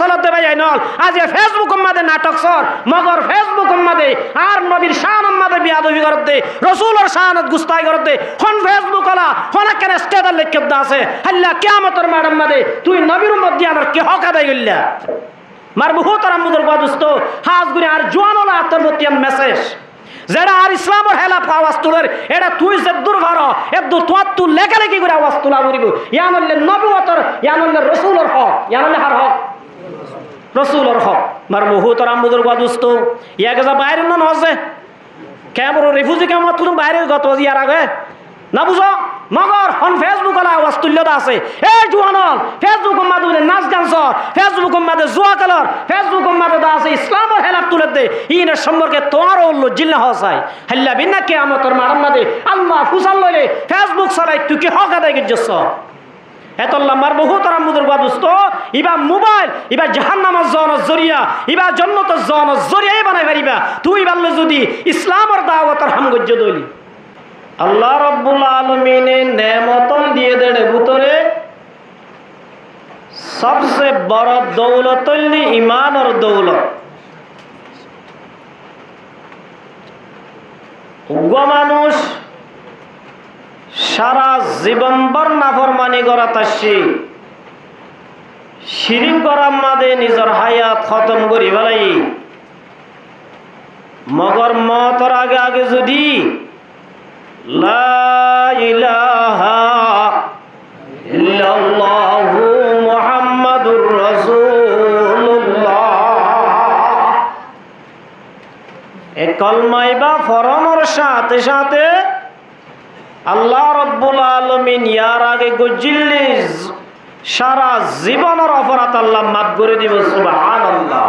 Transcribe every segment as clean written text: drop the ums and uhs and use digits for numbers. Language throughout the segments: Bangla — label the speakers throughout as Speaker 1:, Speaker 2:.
Speaker 1: চলতে ভাই নল আজ ফেসবুক মাদে নাটক সর মগর ফেসবুক মাদে আর নবীর শান মাদে বিয়াদবি করতে রসুলের শানত গুস্তাই করতে হন ফেসবুক হলা হনা কেন স্টেটাস লিখে দা আছে আল্লাহ কিয়ামতের মাডাম মাদে তুই নবীর মধ্যে আমার কি হক আদায় করলা মার বহুত আরামুদর গদুস্ত হাজ গুরি আর জোয়ানলা আত্মবতিয়ান মেসেজ যারা আর ইসলামের হেলাফ আওয়াজ তুলের এটা তুই যে দুর্ভার এদু তোর তু লেখালেখি করে আওয়াজ তুলা করিব ইয়ানলে নবুয়তর ইয়ানলে রসুলের হক ইয়ানলে হার হক রসুলের হক মার বহুত আরামুদর গদুস্ত ইয়াকে যা বাইরে না হচ্ছে কেমন রিফিউজি কেমন তুমি বাইরে গত ইয়ার আগে না বুঝো মগর হন ফেসবুক আওয়াজ তুল্যতা আছে এ জুয়ানল ফেসবুক মাদে নাচ গান সর ফেসবুক মাদে জুয়া কালার ফেসবুক মাদে দা আছে ইসলামের হেলাফ তুলে দে ইনের সম্পর্কে তোমারও লজ্জিল না হসাই হাল্লা বিনা কিয়ামতের মারাম মাদে আল্লাহ ফুসাল লইলে ফেসবুক চালাই তুই কি হক আদায় করছস এতল্লা মার বহুত আরামুদের গদুস্ত ইবা মোবাইল ইবা জাহান্নামের জনের জরিয়া ইবা জান্নাতের জনের জরিয়া বানাই পারিবা তুই বললে যদি ইসলামের দাওয়াতের হামগজ্য দইলি আল্লাহ রব্বুল আলামিনের নেয়ামতন দিয়ে দেড়ে ভিতরে সবচেয়ে বড় দৌলত হল ঈমানের দৌলত মানুষ সারা জীবনভর নাফরমানি করা তাসি শিরিক করার মাঝে নিজের হায়াত খতম করি ফেলাই মগর মতর আগে আগে যদি লা ইলাহা ইল্লাল্লাহু মুহাম্মাদুর রাসূলুল্লাহ এই কলমাই বা ফরমার সাথে সাথে আল্লাহ রব্বুল আলামিন ইয়ার আগে গজিল্লি সারা জীবনের অপরাধ আল্লাহ মাফ করে দিব সুবহানাল্লাহ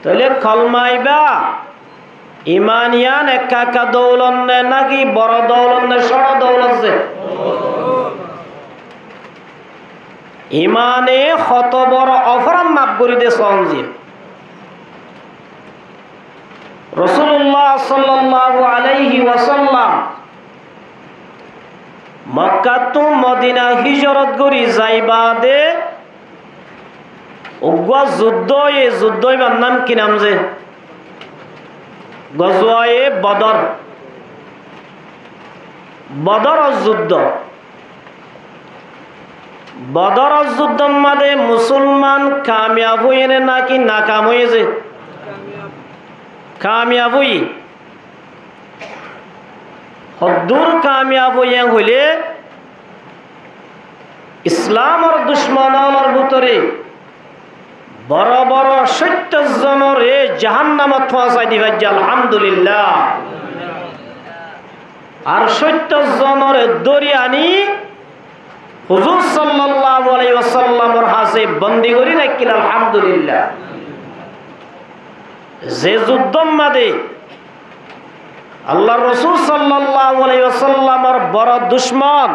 Speaker 1: তাহলে কলমাইবা ইমানিয়ান একা একা দৌলত নাকি বড় দৌলত সড় দৌলত ইমানে কত বড় অপরাধ মাফ করে দে সঞ্জীব রাসূলুল্লাহ সাল্লাল্লাহু আলাইহি ওয়াসাল্লাম মক্কা তো মদিনা হিজরত করি যাইবা দে ওগা যুদ্ধ এ যুদ্ধই নাম কি নাম যে গজওয়ায়ে বদর বদরের যুদ্ধ বদরের যুদ্ধ মাঝে মুসলমান কামিয়াব হয়ে নাকি নাকাম হয়েছে কামিয়াব হই হদ্দুর কামিয়াব হইলে ইসলামের দুশ্মনের ভিতরে বড় বড় 70 জনরে জাহান্নামত পৌঁছাই দিবা আলহামদুলিল্লাহ আর 70 জনরে দরি আনি হুজুর সাল্লাল্লাহু আলাইহি ওয়াসাল্লামের হাতে বন্দী করি রাখিল আলহামদুলিল্লাহ যে যুদ্ধ মাঝে আল্লাহর রাসূল সাল্লাল্লাহু আলাইহি ওয়াসাল্লামের বড় দুশমন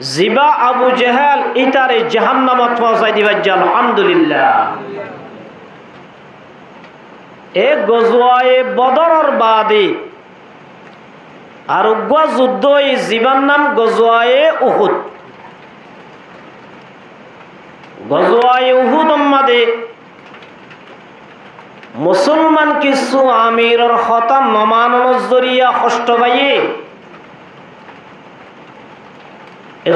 Speaker 1: জিবা আবু জেহেল ইতারে জাহান্নামত পৌঁছাই দিবা আলহামদুলিল্লাহ এ গজওয়ায়ে বদরের বাদে আর উগ্র যুদ্ধ এই জীবন নাম গজওয়ায়ে উহুদ গজওয়ায়ে উহুদ মাঝে মুসলমান কিছু আমিরের কথা নমানোর জরিয়া কষ্ট পাইয়ে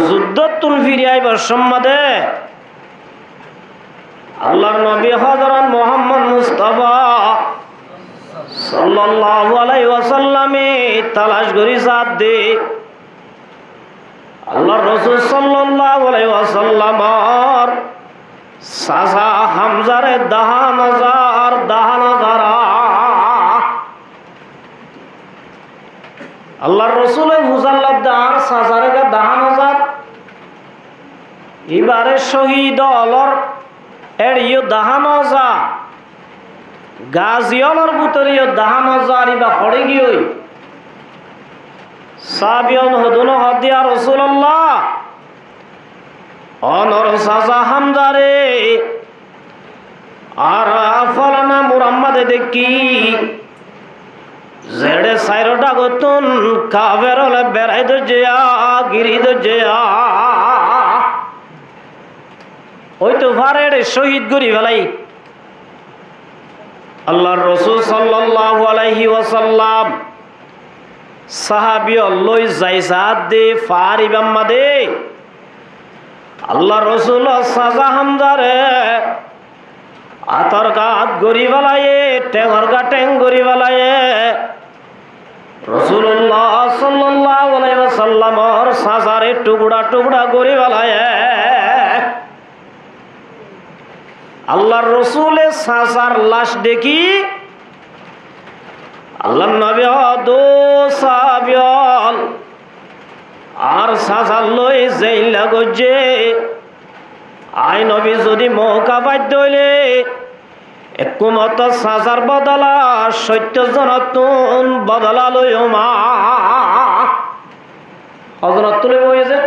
Speaker 1: যুদ্ধ তুল ফিরে আইবার সম্মাদে আল্লাহর নবী হযরত মুহাম্মদ মুস্তাফা সাল্লাল্লাহু আলাইহি ওয়াসাল্লামে তালাশ করি সাথ দে আল্লাহর রাসূল সাল্লাল্লাহু আলাইহি ওয়াসাল্লামর সাজা হামজারে দাহান হাজার আল্লাহর রাসূলের মুজাল্লাদ দার সাজারে দাহান হাজার এবারে শহীদ অলর এর ইয়ে দাহান হাজার গাজিয়লর ভিতরে দাহান হাজার ইবা পড়ে গিয়ে সাবিয়ন হদুন হদিয়া রাসূলুল্লাহ অনর সাজা হামজারে আর আফলানা মুহাম্মাদে দেখি জেড়ে সাইরোটা গতুন কাবেরলে বেড়াই দে জিয়া গিরি দে জিয়া ওই তো ফারের শহীদ করি ফেলাই। আল্লাহর রাসূল সাল্লাল্লাহু আলাইহি ওয়াসাল্লাম সাহাবী লই যাইসাদ দে ফারিবাম মাদে আল্লাহর রাসূল সাজা হামদারে আতর গাত গরি বালায়ে টেঙ্গর গা টেং গরি বালায়ে রাসূলুল্লাহ সাল্লাল্লাহু আলাইহি ওয়াসাল্লামর সাজারে টুকরা টুকরা গরি বালায়ে আল্লাহর রাসূলের সাজার লাশ দেখি আল্লাহর নবী দো সাহাবিয়ল আর সাজার লই যাইলা গজে আই নবী যদি মৌকা বাধ্য হইলে একমত সাজার বদলা 70 জন তুন বদলা লইও মা হযরত তুলে হয়েছে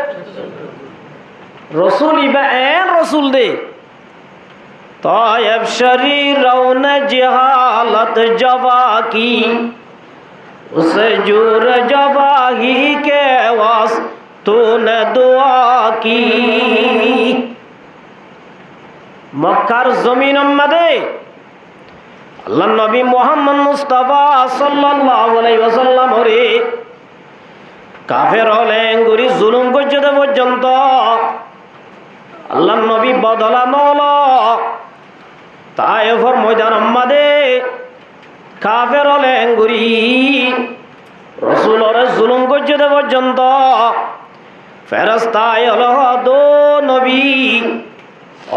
Speaker 1: রাসূল ইবা এন রাসূল দে তায়েব শরীর রৌন জহালত জবা কি उसे जुर जवाही के वास तूने दुआ की मक्कार जमीन मदे अल्लाह नबी मोहम्मद मुस्तफा सल्लल्लाहु अलैहि वसल्लम रे काफेर हलें गुरी जुलुम गज्जद पर्यন্ত আল্লাহ নবী বদলা নলো তায়েফের ময়দান মধ্যে কাফের হলেন গুরি রাসূলের জুলুম গজ্জদ পর্যন্ত ফেরেশতায় হলো দো নবী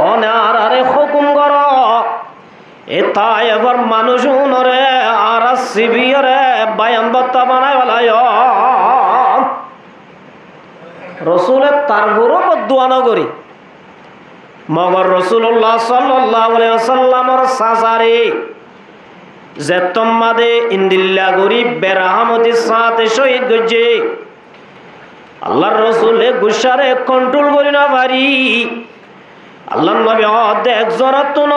Speaker 1: অনারে হুকুম করো এ তায়েফের মানুষ নরে আর সিবিয়রে বায়ান বত্তা বানায় বলায় রাসূলের তারপরও বদুয়া না করি মগর রাসূলুল্লাহ সাল্লাল্লাহু আলাইহি ওয়াসাল্লামর সাজারে জেতম্মাদে ইন্দিল্লা গরিব বেরাহমতি সাথে শহীদ গজে আল্লাহর রাসূলে গুসারে কন্ট্রোল করি না পারি আল্লাহর নবী অর্ধেক জরাতুন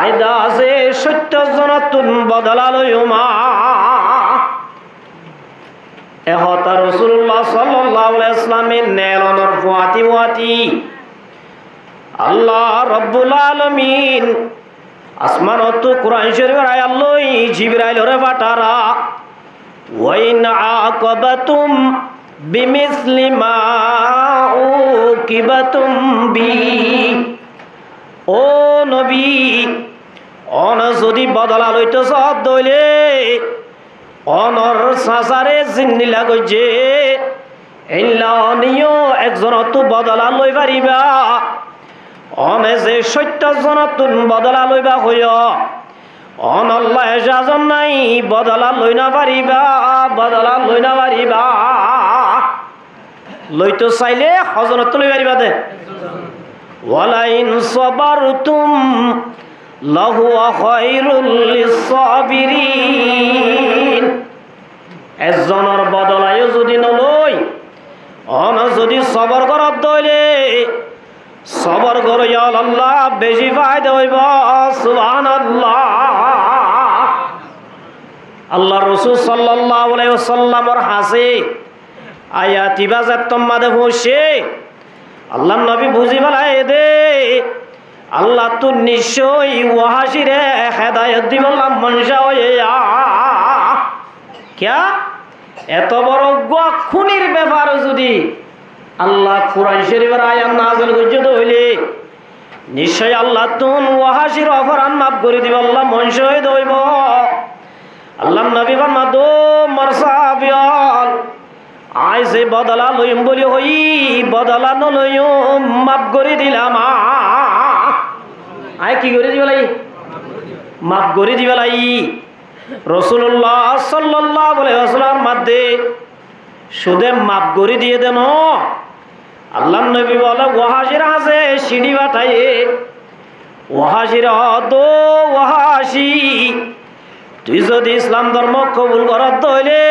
Speaker 1: আয়দা আছে 70 জরাতুন বদলা লইও মা এহতা রাসূলুল্লাহ সাল্লাল্লাহু আলাইহি ওয়াসাল্লামের নেলনর ফুয়াতি ফুয়াতি আল্লাহ রব্বুল আলামিন আসমান তো কুরআন শরীফের আয়াত লই জিবরাইল রে পাঠারা ওয়াইন আকাবাতুম বিমিসলি মা উকিবাতুম বি ও নবী অন যদি বদলা লইতো সদ দইলে অনর সাসারে জিন্নি লাগছে ইল্লা নিও একজন তো বদলা লই পারিবা অনে যে 70 জন তুন বদলা লইবা হইয় অন আল্লাহ এজাজম নাই বদলা লই না পারিবা বদলা লই না পারিবা লইতো চাইলে হযরত লই পারিবা দে ওয়ালাইন সাবারতুম লাহু খায়রুল লিসাবিরিন এজনের বদলায় যদি নলই অন যদি সবর করত দইলে সবর করে আল্লাহ বেশি ফায়দা হইব সুবহানাল্লাহ আল্লাহ রাসূল সাল্লাল্লাহু আলাইহি ওয়াসাল্লামর হাসে আয়াতি বাজাত তোমাদে বসে আল্লাহ নবী বুঝি বলাই দে আল্লাহ তো নিশ্চয়ই ওয়াহাসিরে হেদায়েত দিবল্লাহ মনসা হইয়া কিয়া এত বড় খুনির ব্যাপার যদি আল্লাহ কুরআন শরীফের আয়াত নাযিল করতে হইলে নিশ্চয় আল্লাহ তুন ওয়াহাসির অপরাধ মাফ করে দিব আল্লাহ মনসা হই দইব আল্লাহ নবী ফরমাদো মারসাবিয়াল আই যে বদলা লইম বলি হই বদলা ন লইম মাফ করে দিলাম আই কি করে দিবলাই মাফ করে দিবলাই রাসূলুল্লাহ সাল্লাল্লাহু আলাইহি ওয়াসাল্লাম মধ্যে শুধু মাফ করে দিয়ে দেন আল্লাহ নবী বলে ওয়াহাসির আছে সিঁড়ি বাটাইয়ে ওয়াহাসির দো ওয়াহাসি তুই যদি ইসলাম ধর্ম কবুল করত হইলে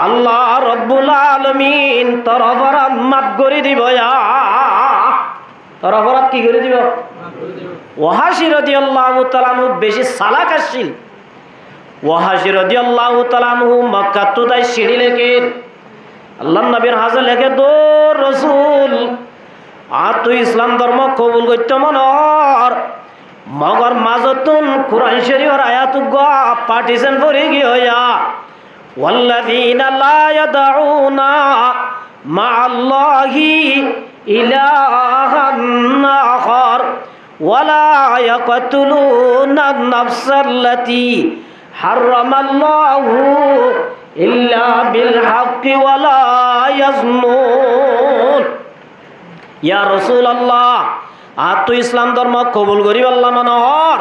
Speaker 1: আল্লাহ রব্বুল আলামিন তোর অপরাধ মাফ করে দিব তোর অপরাধ কি করে দিব ওয়াহাসি রাদিয়াল্লাহু তাআলা আনহু বেশি চালাক আসছিল ওয়াহাসি রাদিয়াল্লাহু তাআলা আনহু মক্কা তো তাই সিঁড়ি লেখেন আল্লাহ নবীর হাজর লেখে দো রাসূল আর তুই ইসলাম ধর্ম কবুল করতে মনর মগর মাজতুন কুরআন শরীফের আয়াত পাঠিয়েছেন পড়ে গিয়া ওয়াল্লাযীনা লা ইয়াদউনা মা'আল্লাহি ইলাহান আখার ওয়ালা ইয়াকতুলুনা আন-নাফসাল্লাতী হারামাল্লাহু ইল্লা বিল হাক্কি ওয়ালা ইয়াজনুন। ইয়া রাসূলুল্লাহ আর তুই ইসলাম ধর্ম কবুল করি আল্লাহ মনোহর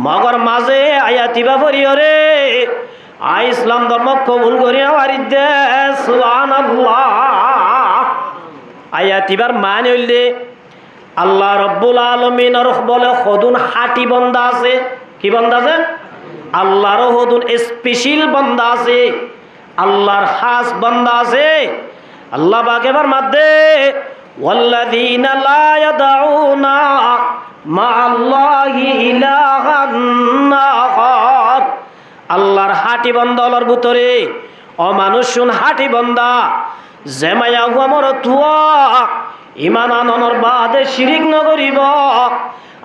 Speaker 1: মগর মাঝে আয়াতিবা পড়িও রে আই ইসলাম ধর্ম কবুল করি আমারি দে সুবহানাল্লাহ। আয়াতিবার মানে হইলে আল্লাহ রব্বুল আলামিনের বলে হদুন হাটি বান্দা আছে। কি বান্দা আছে? আল্লাহর হদুন স্পেশাল বান্দা আছে, আল্লাহর খাস বান্দা আছে। আল্লাহ পাক এবার মধ্যে ওয়াল্লাযীনা লা ইয়াদউনা মা'আল্লাহি ইলাহান আখার আল্লাহর হাটি বান্দার ভিতরে অমানুষুন হাটি বান্দা জেমায়া হুয়ামর তুয়া ইমান আননের বাদে শিরিক নগরিব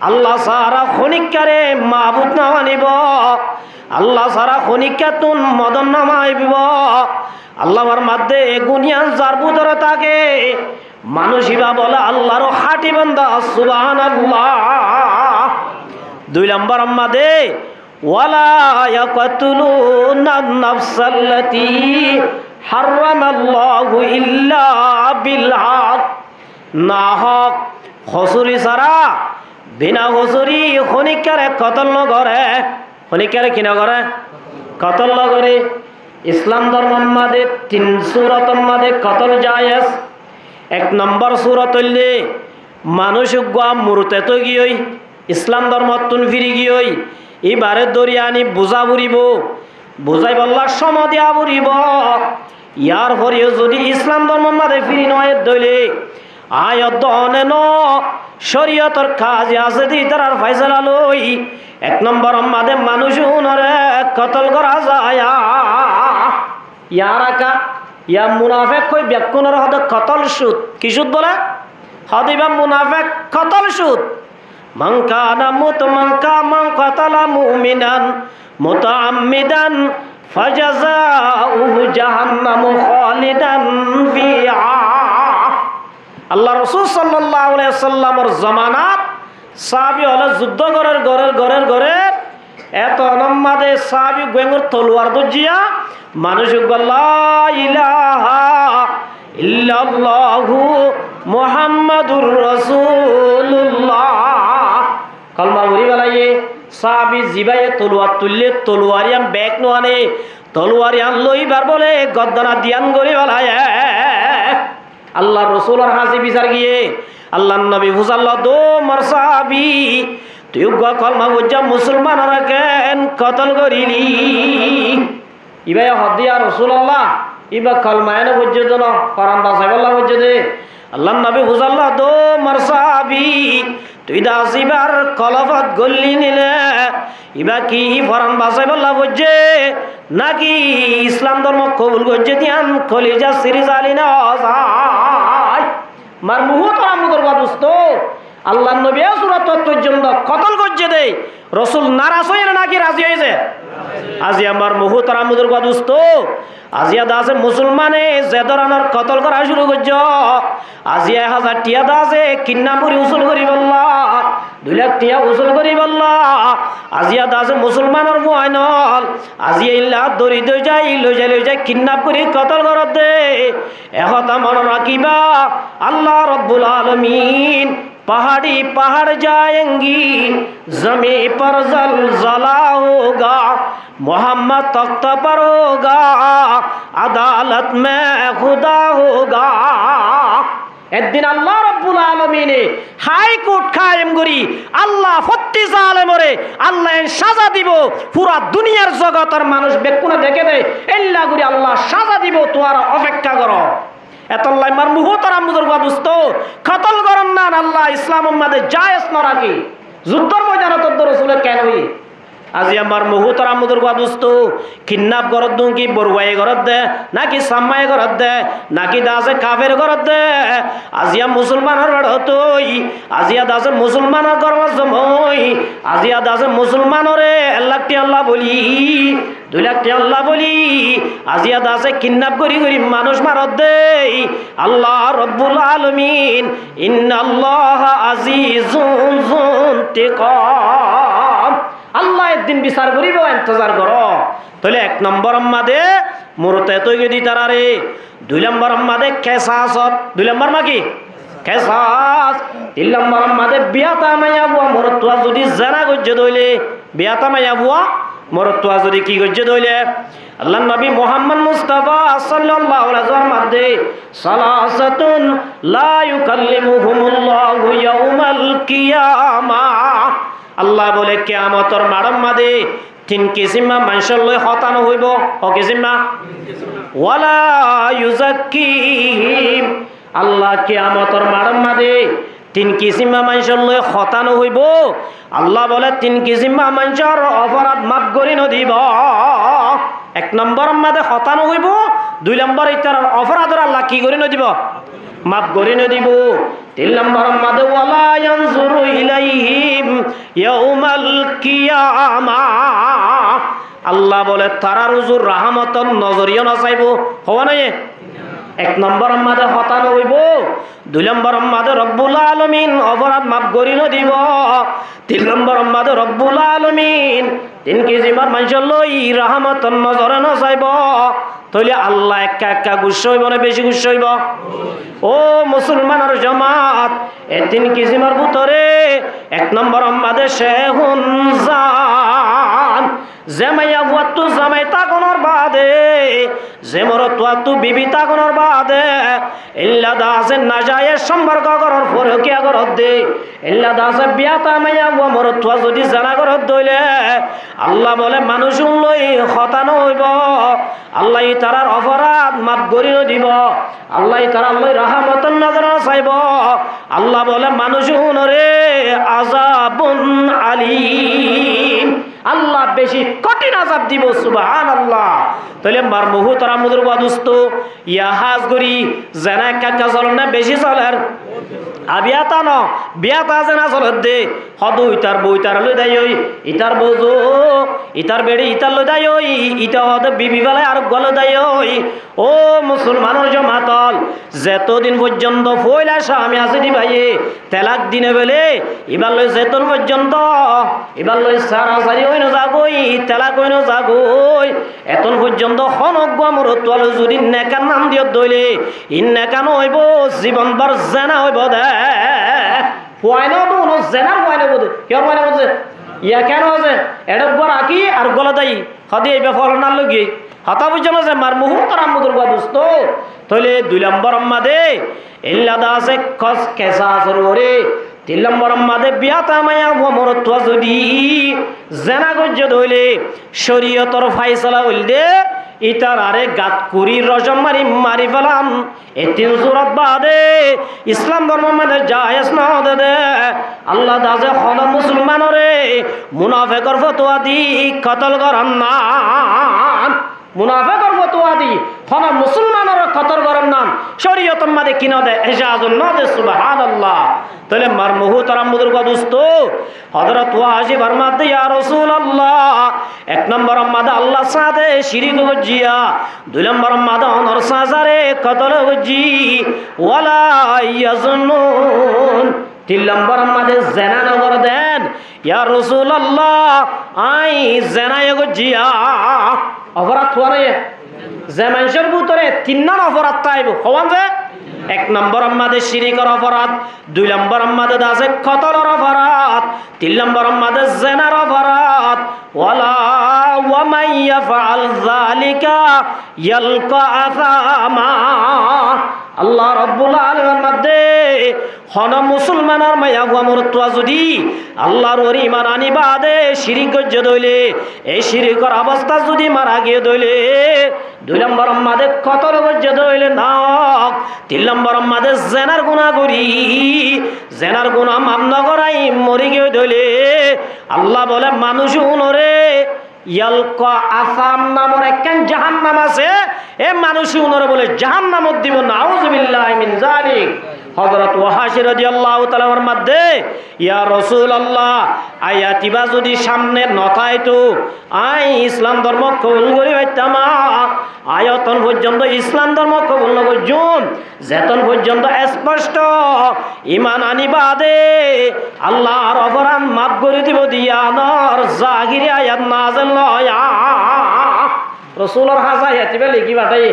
Speaker 1: আল্লাহ সারা খনিকারে মাবুদ না মানিব আল্লাহ সারা খনিকা তুন মদন নামাইব আল্লাহর মধ্যে গুনিয়ান যার ভিতরে থাকে মানুষিবা বলে আল্লাহর হাটি বান্দা সুবহানাল্লাহ। 2 নম্বর আমাদে ওয়ালা ইয়াকতুলুনা আন-নাফসাল্লাতী হারামাল্লাহু ইল্লা বিল হক না হক হসুরি সারা বিনা হসুরি খনিকারে কতল ন করে খনিকারে কি না করে কতল ন করে। ইসলাম ধর্ম আমাদের 3 সূরাত আমাদের কতল জায়েজ। 1 নম্বর সূরাত হইলে মানুষ গুয়া মুরতে তো গিয়েই ইসলাম ধর্ম তুন ফিরি গিয়েই এবারে দরিয়ানি বুঝা বুড়িব বুঝাই বললা সমাধিয়া বুড়িব ইয়ার পরেও যদি ইসলাম ধর্ম মাঝে ফিরি নয় দইলে আয়ত অনেন শরীয়তর কাজ আছে দি তার ফয়সালা লই 1 নম্বর মাঝে মানুষ উনরে কতল করা যায় ইয়ার আকা ইয়া মুনাফিক কই ব্যাকুনের হদ কতল সুদ কি সুদ বলে হদিবা মুনাফিক কতল সুদ মান কানা মান কাতালা মুমিনান মুতাআম্মিদান ফাজাযাউহু জাহান্নামু খালিদান ফিহা। আল্লাহ রাসূল সাল্লাল্লাহু আলাইহি ওয়াসাল্লামের জামানাত সাহাবী হলো যুদ্ধ গরের এত নম্মাদে সাহাবী গোয়েঙ্গর তলোয়ার দজিয়া মানুষ লা ইলাহা ইল্লাল্লাহু মুহাম্মাদুর রাসূলুল্লাহ কলমা বলি বলাইয়ে সাহাবী জিবায়ে তলোয়ার তুললে তলোয়ারিয়াম ব্যাগ নোয়ানে তলোয়ারিয়াম লইবার বলে গদ্দানা দিয়ান গরি বলায় আল্লাহ রসুলের হাসি বিচার গিয়ে আল্লাহ নবী হুজাল্লাহ দো মার সাহাবী তুই কলমা বুঝা মুসলমানরা কেন কতল করিলি ইবা হদিয়া রাসূলুল্লাহ ইবা কলমায়না বুঝে তো না কোরআন বাসাইবাল্লাহ বুঝে দে আল্লাহ নবী হুজাল্লাহ দো মার সাহাবী তুই দাসিবার কলফত গল্লি নিলে ইবা কি কোরআন বাসাইবাল্লাহ বুঝে নাকি ইসলাম ধর্ম কবুল করছে দিয়ান কলিজা সিরিজ আলী না যায় মার মুহূর্ত আমুদর বাদুস্ত আল্লাহ নবী সূরা পর্যন্ত কতল করছে দে রাসূল নারাজ হয়ে নাকি রাজি হয়েছে আজি আমার মুহূর্ত আমুদর বাদুস্ত আজিয়া দাসে মুসলমানে যে ধরনের কতল করা শুরু করছ আজিয়া 1000 টিয়া দাসে কিন্নাপুরি উসুল করি বললা 2 লাখ টিয়া উসুল করি বললা আজিয়া দাসে মুসলমানের ভয় নল আজিয়া ইল্লা দরি দই যাই লই যাই কিন্নাপ করি কতল করত দে একথা মনে রাখিবা আল্লাহ রব্বুল আলামিন पहाड़ जाएंगी जमी पर जलजला होगा मोहम्मद तख्त पर होगा अदालत में खुदा होगा একদিন আল্লাহ রব্বুল আলামিনে হাই কোর্ট কায়েম করি আল্লাহ ফত্তি জালেমরে আল্লাহ সাজা দিব পুরা দুনিয়ার জগতের মানুষ বেকুনা দেখে দেয় এল্লা করি আল্লাহ সাজা দিব তোরা অপেক্ষা করো এতল্লাই মার মুহূর্তর আমুদর বাদুস্ত কতল করন না আল্লাহ ইসলাম উম্মাদে জায়েজ না রাখি যুদ্ধর ময়দানে তো রাসূল কেন হই আজি আমার মুহুতর আমুদুর বাদুস্ত কিডন্যাপ করত দু কি বড়ুয়াই ঘরত দে নাকি সাম্মাই ঘরত দে নাকি দাসে কাফের ঘরত দে আজিয়া মুসলমানের বেড়তই আজিয়া দাসে মুসলমানের গর্ব জমই আজিয়া দাসে মুসলমানরে 1 লাখ আল্লাহ বলি 2 লাখ আল্লাহ বলি আজিয়া দাসে কিডন্যাপ করি করি মানুষ মারত দে আল্লাহ রব্বুল আলামিন ইন্নাল্লাহ আজিজুন যুনতিকাম আল্লাহ একদিন বিচার করিব ইন্তজার করো তাহলে 1 নম্বর আমাদে মুরতে তো গদি তারারে 2 নম্বর আমাদে কেসাসত 2 নম্বর মা কি কেসাস 3 নম্বর আমাদে বিয়াতা মাইয়া বুয়া মরতুয়া যদি জানা গজ্জে দইলে বিয়াতা মাইয়া বুয়া মরতুয়া যদি কি গজ্জে দইলে আল্লাহ নবী মুহাম্মদ মুস্তাফা সাল্লাল্লাহু আলাইহি ওয়াসাল্লাম মধ্যে সালাসাতুন লা ইউকাল্লিমুহুমুল্লাহু ইয়াউমাল কিয়ামাহ আল্লাহ বলে কিয়ামতর মাড়ম মাদে 3 কিসিমা মানুষের লই হতানো হইব ও কিসিমা ওয়ালা ইউজাক্কিহিম আল্লাহ কিয়ামতর মাড়ম মাদে 3 কিসিমা মানুষের লই হতানো হইব আল্লাহ বলে 3 কিসিমা মানুষের অপরাধ মাফ করি নদিব 1 নম্বর মাদে হতানো হইব 2 নম্বর ইতার অপরাধের আল্লাহ কি করি নদিব মাফ করে নদিব 3 নম্বর মাদে ওয়ালা ইয়ানজুরু ইলাইহিম ইয়াউমাল কিয়ামাহ আল্লাহ বলে তারা রুজুর রাহমাতন নজরিয়া না চাইব হওয়া নাই 1 নম্বর মাদে হতানো হইব 2 নম্বর মাদে রব্বুল আলামিন অপরাধ মাফ করি নদিব 3 নম্বর মাদে রব্বুল আলামিন 3 কিসিমার মানুষের লই রাহমাতন নজরে না চাইব তাহলে আল্লাহ একা গুস্ব হইব না বেশি গুস্ব হইব ও মুসলমানের জামাত এই 3 কিসিমার ভিতরে 1 নম্বর আমাদের শেহুন জান জামাইয়া ওয়াতু জামাই তাকনর বাদে জেমরতওয়াতু বিবি তাকনর বাদে ইল্লা দাসে নাজায়ে সম্পর্ক করার পরে কি আগরত দে ইল্লা দাসে বিয়াতা মাইয়া ওয়া মরতওয়া যদি জানা করত দইলে আল্লাহ বলে মানুষ লই খতানো হইব আল্লাহ তারার অপরাধ মাফ করি দিব আল্লাহ তারা লই রাহমাতন নজর চাইব আল্লাহ বলে মানুষ রে আযাবুন আলীম আল্লাহ বেশি কঠিন আযাব দিব সুবহানাল্লাহ তাহলে মার বহু তারা মুদুর বাদুস্ত ইয়া হাজ গরি জানা কাকা চলে না বেশি চলার আবিয়াতা ন বিয়াতা জানা চলত দে হদু ইতার বউ ইতার লই দাই ওই ইতার বউজো ইতার বেড়ে ইতার লই দাই ওই ইতা হদ বিবি বেলায় আর গল দাই ওই ও মুসলমানের জমাতল যতদিন পর্যন্ত ফইলা স্বামী আছে দি ভাইয়ে তেলাক দিনে বেলে এবার লই যেতন পর্যন্ত এবার লই সারা সারি হই না যাগই তেলাক হই না যাগই এতন পর্যন্ত হনগ্য মরতওয়াল যদি নেকার নাম দিও দইলে ইন নেকান হইব জীবনভর জানা হইব দে পয়না তো কোনো জেনার পয়না বোধ কেউ পয়না বলছে ইয়া কেন আছে এটা বড় আঁকি আর গলা দাই হদি এই ব্যাপার না লগিয়ে হতা বুঝছো না যে মার মুহু তার আম্মুদুর বাদুস্ত তাহলে 2 নম্বর আম্মাদে ইল্লা দাসে কস কেসা সরোরে 3 নম্বর আম্মাদে বিয়াতা মায়া ও মরতওয়া যদি জেনা গজ্জ দইলে শরীয়তর ফায়সালা হইলে ইতার আরে গাত কুরি রজম মারি ফেলাম এই 3 সূরাত বাদে ইসলাম ধর্ম মানে জায়েজ না দে আল্লাহ দাজে হন মুসলমানরে মুনাফিকর ফতোয়া দি কতল করান না মুনাফিকর ফতোয়া দি হন মুসলমানরে কতল করান না শরীয়ত মাদে কিনা দে ইজাজুন না দে সুবহানাল্লাহ তাহলে মার মুহতারাম মুদুর দোস্ত হযরত ওয়াজি ফরমাতে ইয়া রাসূলুল্লাহ 1 নম্বর মাদে আল্লাহ সাথে শিরিক গজিয়া 2 নম্বর মাদে অনর সাজারে কতল গজি ওয়ালা ইয়াজুনুন 3 নম্বর মাদে জেনা নগর দেন ইয়া রাসূলুল্লাহ আই জেনা গজিয়া অপরাধ হরে যে মানুষের ভিতরে 3 নম্বর অপরাধ তাইব হওয়ান যে 1 নম্বর আমাদের শিরিকের অপরাধ 2 নম্বর আমাদের আছে কতলের অপরাধ 3 নম্বর আমাদের জেনার অপরাধ ওয়ালা ওয়া মান ইয়াফআল যালিকা ইয়ালকা আসামা আল্লাহ রাব্বুল আলামিনের মধ্যে হন মুসলমানের মায়া মরতওয়া যদি আল্লাহর ওরি ঈমান আনি বাদে শিরিক গজ্জ দইলে এই শিরিকের অবস্থা যদি মারা গিয়ে দইলে 2 নম্বর আমাদে কতল গজ্জ দইলে নাক 3 নম্বর আমাদে জেনার গুনাহ করি জেনার গুনাহ মাফ না করাই মরি গিয়ে দইলে আল্লাহ বলে মানুষ উনরে ইয়ালকা আসাম নামের একখান জাহান্নাম আছে, এ মানুষ উনরে বলে জাহান্নামত দিব, নাউযুবিল্লাহি মিন যালিক। হযরত ওয়াহাশী রাদিয়াল্লাহু তাআলার মধ্যে ইয়া রাসূলুল্লাহ আয়াতিবা যদি সামনে নথাইতো আই ইসলাম ধর্ম কবুল করি হইতাম, আয়তন পর্যন্ত ইসলাম ধর্ম কবুল না করজুম, যেতন পর্যন্ত স্পষ্ট ইমান আনিবাদে আল্লাহর অপরাধ মাফ করে দিব দিয়া নর জাহিরি আয়াত নাযিল হয়। রসুলের হাসা ইয়াতিবে লিখি বাটাই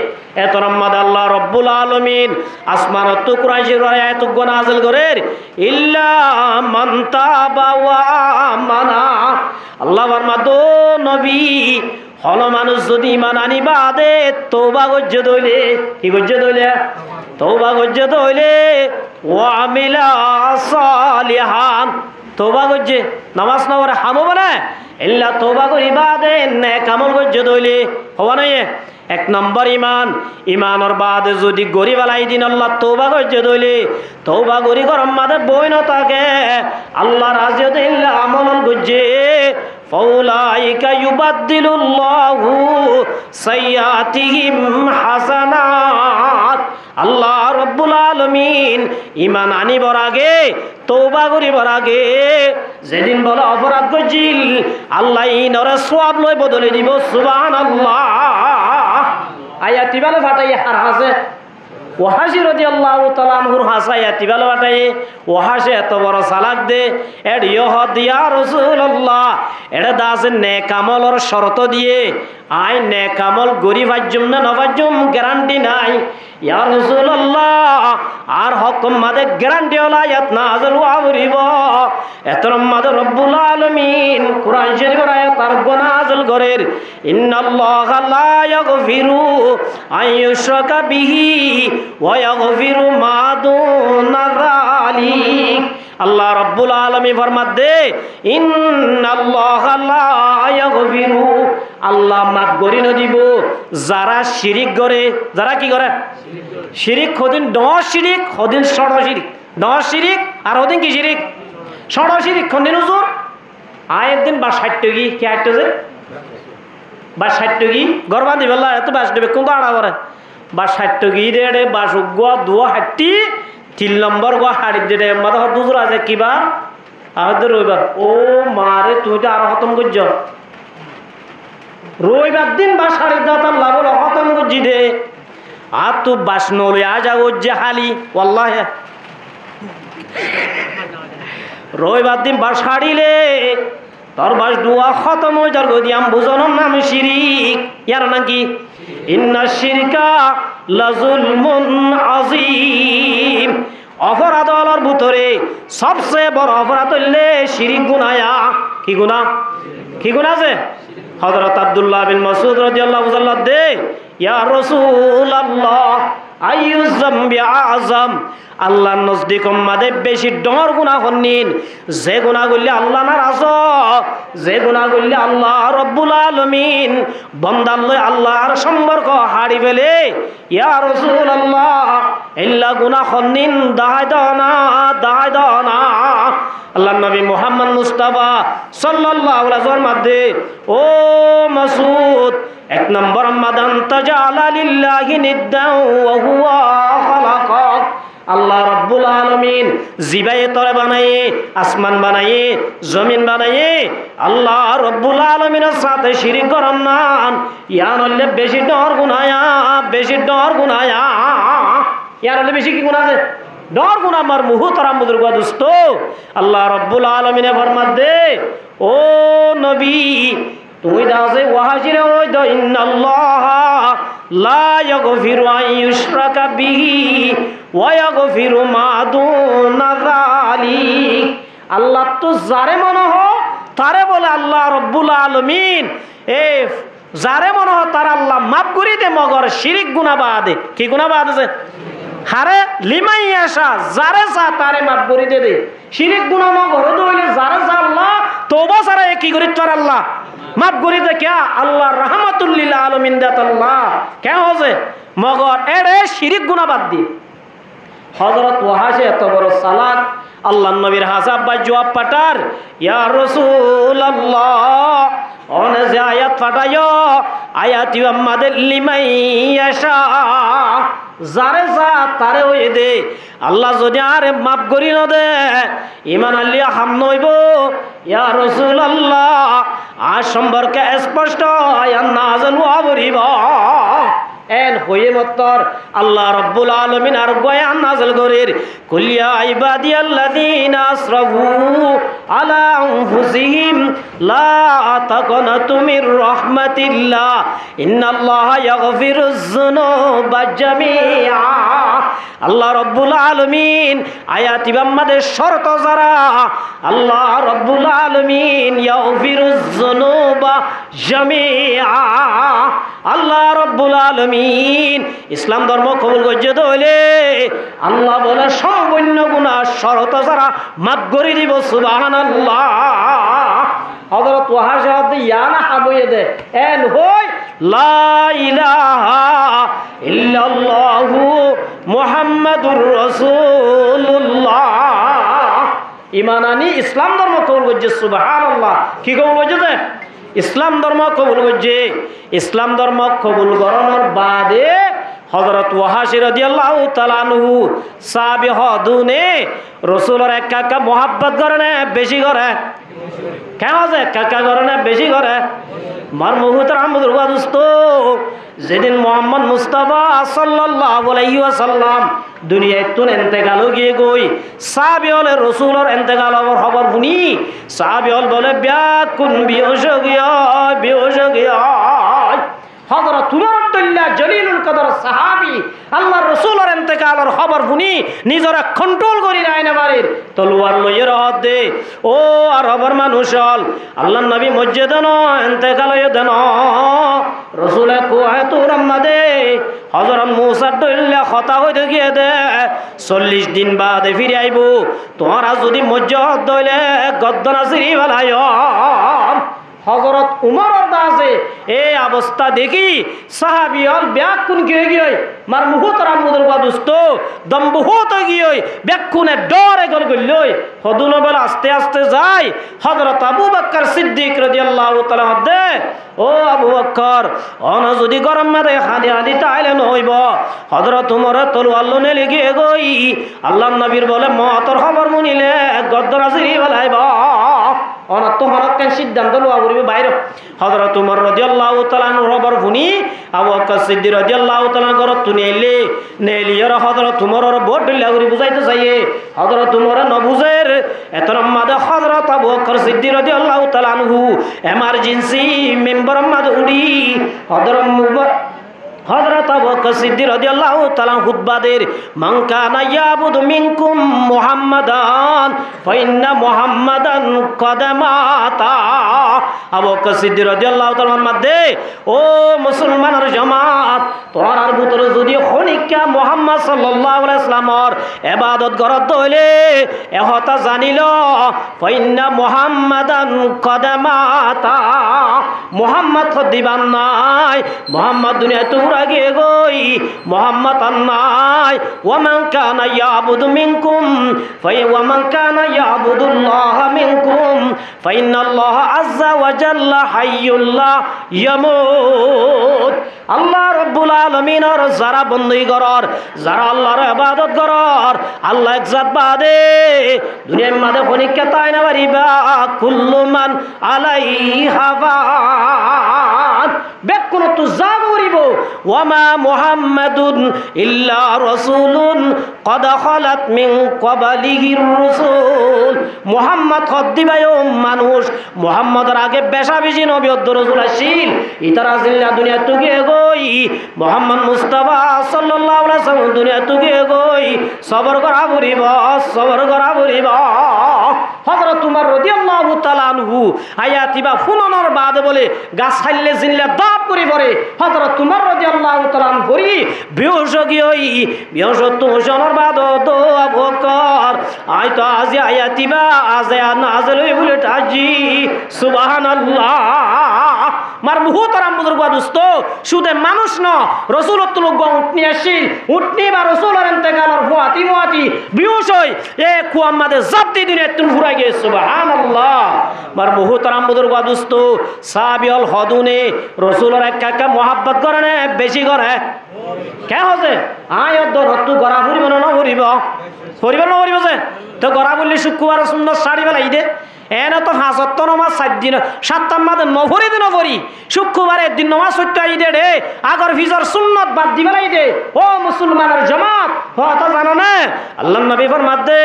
Speaker 1: এত রহমত আল্লাহ রব্বুল আলামিন আসমানত টুকরা জিরা আয়াতুগ নাযিল করের ইল্লা মান তাবা ওয়া আমানা। আল্লাহ ফরমাদো নবী হল মানুষ যদি ইমান আনি বাদে তওবা করছে দইলে, কি করছে দইলে? তওবা করছে দইলে ওয়া আমিলা সালিহান, তওবা করছে নামাজ না পড়ে হামো বলে ইল্লা তওবা করি বাদে নেক আমল করছে দইলে হওয়া নাই। এক নম্বর ইমান, ইমানের বাদে যদি গরিব আলাই দিন আল্লাহ তওবা করছে দইলে তওবা করি গরম মাদে বই না থাকে আল্লাহ রাজি হতে ইল্লা আমল করছে ফাউলাইকা ইউবাদদিলুল্লাহু সাইয়্যাতিহিম হাসানাত। আল্লাহ রব্বুল আলামিন ইমান আনিবার আগে তওবা করিবার আগে যেদিন বলে অপরাধ করছিল আল্লাহ ইনরে সওয়াব লই বদলে দিব, সুবহানাল্লাহ। আয়াতি বলে ফাটাই আর হাসে ওয়াহাশী রাদিয়াল্লাহু তাআলা আনহুর হাসা আয়াতি বলে ফাটাই ওয়াহাশী এত বড় সালাক দে এড ইহদ ইয়া রাসূলুল্লাহ এটা দাসে নেক আমলের শর্ত দিয়ে আই নেক আমল গরিব আজম না নবাজম গ্যারান্টি নাই ইয়া রাসূলুল্লাহ আর হুকুম মাদে গ্যারান্টি হলো আয়াত নাযিল হইব। এতর মাদে রব্বুল আলামিন কুরআন শরীফের আয়াত আর নাযিল করের ইন্নাল্লাহা লা ইয়াগফিরু আইয়ুশরাকা বিহি ওয়া ইয়াগফিরু মা দুনা যালিক। আল্লাহ রব্বুল আলামিন ফরমাত দে ইন্নাল্লাহা লা ইয়াগফিরু, আল্লাহ মাফ করি না দিব যারা শিরিক করে, যারা কি করে শিরিক, হদিন দশ শিরিক হদিন ষড় শিরিক, দশ শিরিক আর হদিন কি শিরিক ষড় শিরিক। কোনদিন হুজুর আয়ের দিন বা 60 টাকি কি আইতো যে বা 60 টাকি গরবা দিবেলা এত বাস দেবে কোন আড়া করে বা 60 টাকি রে বা সুগা দুয়া হাটি 3 নম্বর গো হাড়ি দে মাথা দুজরা আছে কিবা আমাদের রবিবার ও মারে তুই তো আর খতম করছ রবিবার দিন বা 10:30 লাভ খতম করছি দে আর তু বাস নলে আ যাবো যে হালি ওয়াল্লাহ রবিবার দিন বাস হারিলে তোর বাস দুয়া খতম হয়ে যার গদিয়াম বুঝনের নাম শিরিক। ইয়ার নাকি ইন্না শিরকা লাযুলমুন আযীম, অপরাধ হলোর ভিতরে সবচেয়ে বড় অপরাধ হইলে শিরিক গুনায়া। কি গুনাহ? কি গুনাহ আছে? হযরত আব্দুল্লাহ বিন মাসউদ রাদিয়াল্লাহু তাআলা দে ইয়া রাসূলুল্লাহ আইয়ু যামবি আযম, আল্লাহর নজদিক উম্মাদে বেশি ডর গুনাহ হন্নিন যে গুনাহ করলে আল্লাহ নারাজ, যে গুনাহ করলে আল্লাহ রব্বুল আলামিন বান্দার লয় আল্লাহর সম্পর্ক হারি ফেলে। ইয়া রাসূলুল্লাহ ইল্লা গুনাহ হন্নিন দায় দানা দায় দানা। আল্লাহর নবী মুহাম্মদ মুস্তাফা সাল্লাল্লাহু আলাইহি ওয়াসাল্লাম মধ্যে ও মাসউদ এক নম্বর মাদান তাজালা লিল্লাহি নিদ্দাও ওয়া হুয়া খালাকাক, আল্লাহ রব্বুল আলামিন জিবায়ে তরে বানায়ে আসমান বানায়ে জমিন বানায়ে আল্লাহ রব্বুল আলামিনের সাথে শিরিক করেন না, ইয়ার হলে বেশি ডর গুনায়া, বেশি ডর গুনায়া। ইয়ার হলে বেশি কি গুনাহ আছে? ডর গুনাহ। আমার মুহতারাম বুজুর্গ দোস্ত আল্লাহ রব্বুল আলামিনে ফরমাত দে ও নবী তুমি দাও যে ওয়াহাজিরে ওই দ ইন্নাল্লাহা লা ইয়াগফিরু আইয়ুশরাকা বিহি ওয়া ইয়াগফিরু মা দুনা যালিক। আল্লাহ তো যারে মনে হয় তারে বলে আল্লাহ রব্বুল আলামিন এ যারে মনে হয় তার আল্লাহ মাফ করে দে মগর শিরিক গুনাহ বাদে। কি গুনাহ বাদ আছে? হারে লিমাই আসা যারে চা তারে মাফ করে দে। শিরিক গুনাহ মগর দইলে যারে চা আল্লাহ তওবা ছাড়া কি করে তোর আল্লাহ মাফ করে দে। কে আল্লাহ রাহমাতুল লিল আলামিন দাত আল্লাহ কে হজে মগর এড়ে শিরিক গুনাহ বাদ দি হযরত ওয়াহাশে এত বড় সালাত আল্লাহ নবীর হাসাব বা জবাব পাঠার, ইয়া রাসূলুল্লাহ অনে যে আয়াত পাঠায়ো আয়াতি আমাদের লিমাইয়াশা যারে যা তারে হয়ে দে, আল্লাহ যদি আরে মাফ করি না দে ইমান আল্লিয়া হাম নইব। ইয়া রাসূলুল্লাহ আর সম্পর্কে স্পষ্ট আয়াত নাযিল হওয়া বলিব এন হয়ে মত্তর আল্লাহ রব্বুল আলামিন আর বয়ান নাযিল করের, কুল ইয়া ইবাদিয়াল্লাযীনা আসরাফু আলা আনফুসিহিম লা তাকনাতু মির রাহমাতিল্লাহ ইন্নাল্লাহা ইয়াগফিরুয যুনুবা জামিআ। আল্লাহ রব্বুল আলামিন আয়াতি বাম্মাদের শর্ত যারা, আল্লাহ রব্বুল আলামিন ইয়াগফিরুয যুনুবা জামিআ। আল্লাহ রব্বুল আলামিন ইসলাম ধর্ম কবুল করতে হইলে আল্লাহ বলে সর্বন্য গুনাহ শরত যারা মাফ করে দিব। সুবহানাল্লাহ। হযরত ওয়াহাশে ইয়া না হাবয়ে দে এন হই লা ইলাহা ইল্লাল্লাহু মুহাম্মাদুর রাসূলুল্লাহ। ঈমান আনি ইসলাম ধর্ম কবুল করছে। সুবহানাল্লাহ। কি কবুল করছে? ইসলাম ধর্ম কবুল করছে। ইসলাম ধর্ম কবুল করানোর বাদে হযরত ওয়াহাশি রাদিয়াল্লাহু তাআলা আনহু সাহাবী হদুনে রাসূলের একা মোহাব্বত করে না বেশি করে? কেন আছে একা করে না বেশি করে? মার মুহূর্তের আহমদুর দোস্ত যেদিন মোহাম্মদ মুস্তাফা সাল্লাল্লাহু আলাইহি ওয়াসাল্লাম দুনিয়ায় তুন ইন্তেকাল গিয়ে গই সাহাবী হলে রাসূলের ইন্তেকালের খবর শুনি সাহাবী হল বলে ব্যাকুন বিহোশ গিয়া হযরত উমর আব্দুল্লাহ জলিলুল কদর সাহাবী আল্লাহর রাসূলের ইন্তেকালের খবর শুনি নিজরা কন্ট্রোল করি রায়না বাড়ির তলোয়ার লইয়ে রহত দে ও আর খবর মানুষ হল আল্লাহর নবী মসজিদে ন ইন্তেকাল হয়ে দেন রাসূলে কোহে তোর আম্মাদে হযরত মুসা দইল্লা কথা হইতে গিয়ে দে 40 দিন বাদে ফিরে আইব তোরা যদি মসজিদ দইলে গদ্দনা সিরি বালায়। হযরত উমর দাসে এই অবস্থা দেখি সাহাবী হল ব্যাকুন কে গিয়ে মার মুহূর্তের আম্মুদের দোস্ত দম বহুত গিয়ে ব্যাকুনে ডরে গল গলই হদুন বল আস্তে আস্তে যায় হযরত আবু বকর সিদ্দিক রাদিয়াল্লাহু তাআলা দে ও আবু বকর অন যদি গরম মাদে হাদি হাদি তাইলে নইব হযরত উমর তলোয়ার লনে লেগে গই আল্লাহর নবীর বলে মতর খবর মুনিলে গদ্দরা সিরি বলাইবা অনত হরকেন সিদ্ধান্ত লওয়া করিবে বাইরে হযরত উমর রাদিয়াল্লাহু তাআলা খবর শুনি আবু বকর সিদ্দিক রাদিয়াল্লাহু তাআলা ঘরত তুনি আইলে নেলিয়র হযরত উমরের বড় ঢিলা করি বুঝাইতে চাইয়ে হযরত উমর ন বুঝের এতর মাদে হযরত আবু বকর সিদ্দিক রাদিয়াল্লাহু তাআলা আনহু এমার্জেন্সি মেম্বার মাদে উড়ি হযরত আবু বকর সিদ্দিক রাদিয়াল্লাহু তাআলা খুতবা দের মান কানা ইয়াবুদু মিনকুম মুহাম্মাদান ফাইন্না মুহাম্মাদান কদ মাতা। আবু বকর সিদ্দিক রাদিয়াল্লাহু তাআলা মধ্যে ও মুসলমানের জামাত তোরার ভিতরে যদি খনিকা মুহাম্মদ সাল্লাল্লাহু আলাইহি সাল্লামর ইবাদত করত হইলে এহতা জানিল ফাইন্না মুহাম্মাদান কদ মাতা। মুহাম্মদ দিবান নাই মুহাম্মদ দুনিয়াতে আগে গই মুহাম্মদ নাই ওয়ামান কানা ইয়াবুদু মিনকুম ওয়ামান কানা ইয়াবুদুল্লাহ মিনকুম ফাইনাল্লাহ আযজা ওয়া জাল্লা হাইয়ুল্লাহ ইয়ামুত। আল্লাহ রাব্বুল আলামিনের যারা বন্দী করর যারা আল্লাহর ইবাদত করর আল্লাহ একজাত বাদে দুনিয়ার মাঝে খনিকা তাই না পারিবা কুল্লু মান আলাইহা ফান বেকুন তো জাবরিব ওয়ামা মুহাম্মাদুন ইল্লা রাসূলুন কদ খালাত মিন ক্বাবলিহির রাসূল। মুহাম্মদ খদ্দিবায় মানুষ মুহাম্মদের আগে বেশা বেশি নবী ও রাসূল আসিল ইতারা জিল্লা দুনিয়া তুগে গই মুহাম্মদ মুস্তাফা সাল্লাল্লাহু আলাইহি ওয়াসাল্লাম দুনিয়া তুগে গই সবর করা বলিব হযরত উমর রাদিয়াল্লাহু তাআলা আনহু আয়াতিবা ফুননের বাদে বলে গাছ খাইলে জিনলে দাপ করে পড়ে হযরত উমর রাদিয়াল্লাহু তাআলা করি বেহুশ গিয়ে বেহুশ তো শোনার বাদ তো আবু বকর আই তো আজ আয়াতিবা আজ নাযিল হই বলে তাজি সুবহানাল্লাহ। মার মুহুতরাম বুজুর্গ দোস্ত শুধু মানুষ ন রসুলত্ব লোক উঠনি আসিল উঠনি বা রসুলের ইন্তেকালের ফুয়াতি বিহুশ হই এ কুয়াম্মাদের জাতি দিনে তুমি ঘুরাই গিয়ে সুবহানাল্লাহ মার মুহুতরাম বুজুর্গ দোস্ত সাহাবীল হদুনে রসুলের একা মোহাব্বত করে না বেশি করে কে হচ্ছে আয় দর হতু গড়া ফুরিব না ফুরিব ফুরিব না ফুরিব যে তো গড়া বললি শুক্রবার সুন্দর শাড়ি বেলাই দে এনে তো 5 নমাজ 7 দিন 7 মাদে নফরি দিন নফরি শুক্রবারের দিন নমাজ সত্য আই দে রে আগর ফিজর সুন্নত বাদ দি বেলাই দে ও মুসলমানের জামাত হতা জানো না আল্লাহর নবী ফরমাতে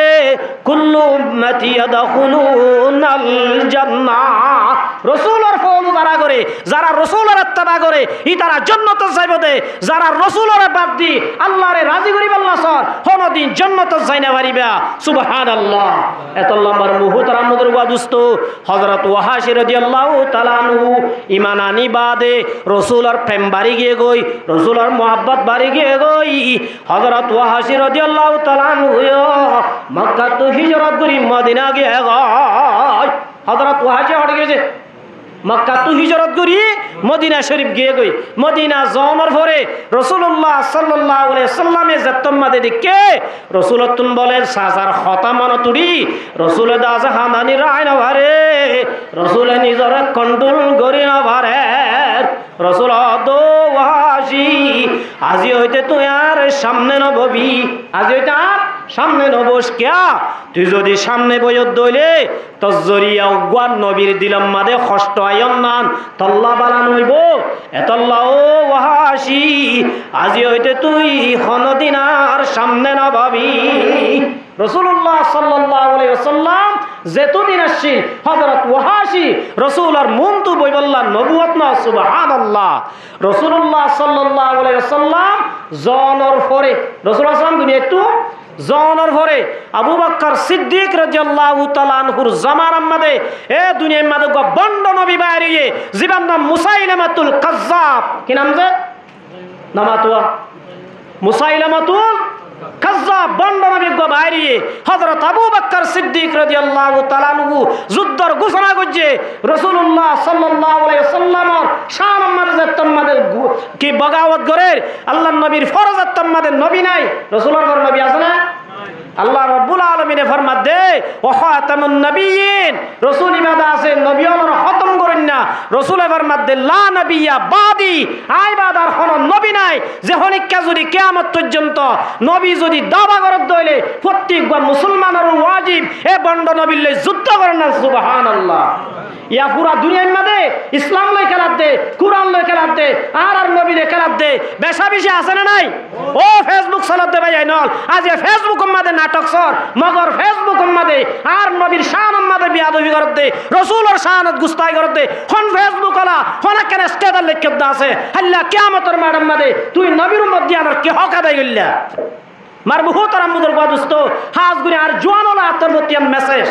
Speaker 1: কুল্লু উম্মতি ইয়াদখুলুনাল জান্নাহ রাসূলের ফলো যারা করে যারা রাসূলের ইত্তেবা করে ই তারা জান্নাতে যাইবে দে যারা রাসূলের বাদ দি আল্লাহরে রাজি করিবে আল্লাহ সর কোনদিন জান্নাতে যাই না পারিবা সুবহানাল্লাহ এত লম্বার মুহতারাম মুদরুয়া দুস্ত হযরত ওয়াহাশি রাদিয়াল্লাহু তাআলা আনহু ঈমান আনি বাদে রাসূলের প্রেম বাড়ি গিয়ে গই রাসূলের মোহাব্বত বাড়ি গিয়ে গই হযরত ওয়াহাশি রাদিয়াল্লাহু তাআলা আনহু মক্কা তো হিজরত করি মদিনা গিয়ে গই হযরত ওয়াহাশি হটে গেছে মক্কা তো হিজরত করি মদিনা শরীফ গিয়ে গই মদিনা যাওয়ার পরে রাসূলুল্লাহ সাল্লাল্লাহু আলাইহি সাল্লামে জাত্তমাদে দিকে রাসূলতুন বলেন সাজার খতামান তুরি রাসূলে দাজ হানানি রায় না ভারে রাসূলে নিজরে কন্ট্রোল করি না ভারে রাসূল দো ওয়াহাশি আজি হইতে তুই আর সামনে নববি আজি হইতে আর সামনে নবস কিয়া তুই যদি সামনে বইত দইলে তজরিয়া উগান নবীর দিলাম মাদে কষ্ট আয়ন নান তল্লা বালান হইব এতল্লা ও ওয়াহাশি আজি হইতে তুই কোনদিন আর সামনে না ভাবি রাসূলুল্লাহ সাল্লাল্লাহু আলাইহি ওয়াসাল্লাম যেতুদিন আসি হযরত ওয়াহাশি রাসূলের মন তো বইবল্লাহ নবুয়ত না সুবহানাল্লাহ রাসূলুল্লাহ সাল্লাল্লাহু আলাইহি ওয়াসাল্লাম জনর পরে রাসূলুল্লাহ সাল্লাম দুনিয়া একটু জনের পরে আবু বকর সিদ্দিক রাদিয়াল্লাহু তাআলা আনহুর জামানার মধ্যে এ দুনিয়ার মধ্যে বন্ড নবী বাইরে জীবন নাম মুসাইলামাতুল কাজ্জাব কি নাম যে নামাতুয়া মুসাইলামাতুল কাজ্জাব বন্ড নবী বাইরে হযরত আবু বকর সিদ্দিক রাদিয়াল্লাহু তাআলা আনহু যুদ্ধর ঘোষণা করছে রাসূলুল্লাহ সাল্লাল্লাহু আলাইহি ওয়াসাল্লামের শান আমাদের কি বগাওয়াত করে আল্লাহর নবীর ফরজত আমাদের নবী নাই রাসূলের ঘর নবী আছে না আল্লাহ রাব্বুল আলামিনে ফরমাত দে ওয়া খাতামুন নবিয়্যিন রাসূল ইবাদা আছে নবী হলোর খতম করেন না রাসূলে ফরমাত দে লা নবিয়্যা বাদি আই বাদার কোন নবী নাই যে হনিকা যদি কিয়ামত পর্যন্ত নবী যদি দাবা করত দইলে প্রত্যেক মুসলমানের ওয়াজিব এ বন্ড নবীর লই যুদ্ধ করেন না সুবহানাল্লাহ ইয়া পুরা দুনিয়ার মধ্যে ইসলাম লই খেলাত দে কুরআন লই খেলাত দে আর নবী লই খেলাত দে বেশা বেশি আছে না নাই ও ফেসবুক চালাত দে ভাই নল আজ ফেসবুক মধ্যে নাটক সর মগর ফেসবুক মধ্যে আর নবীর শান মধ্যে বিয়াদবি করত দে রাসূলের শানত গুস্তাই করত দে কোন ফেসবুক আলা কোন কেন স্টেটাস লিখত আছে আল্লাহ কিয়ামতের মাঠের মধ্যে তুই নবীর মধ্যে আর কি হক আদায় করলা মার মুহতারাম মুদর দোস্ত হাজ গুরি আর জওয়ানলা তোর মধ্যে মেসেজ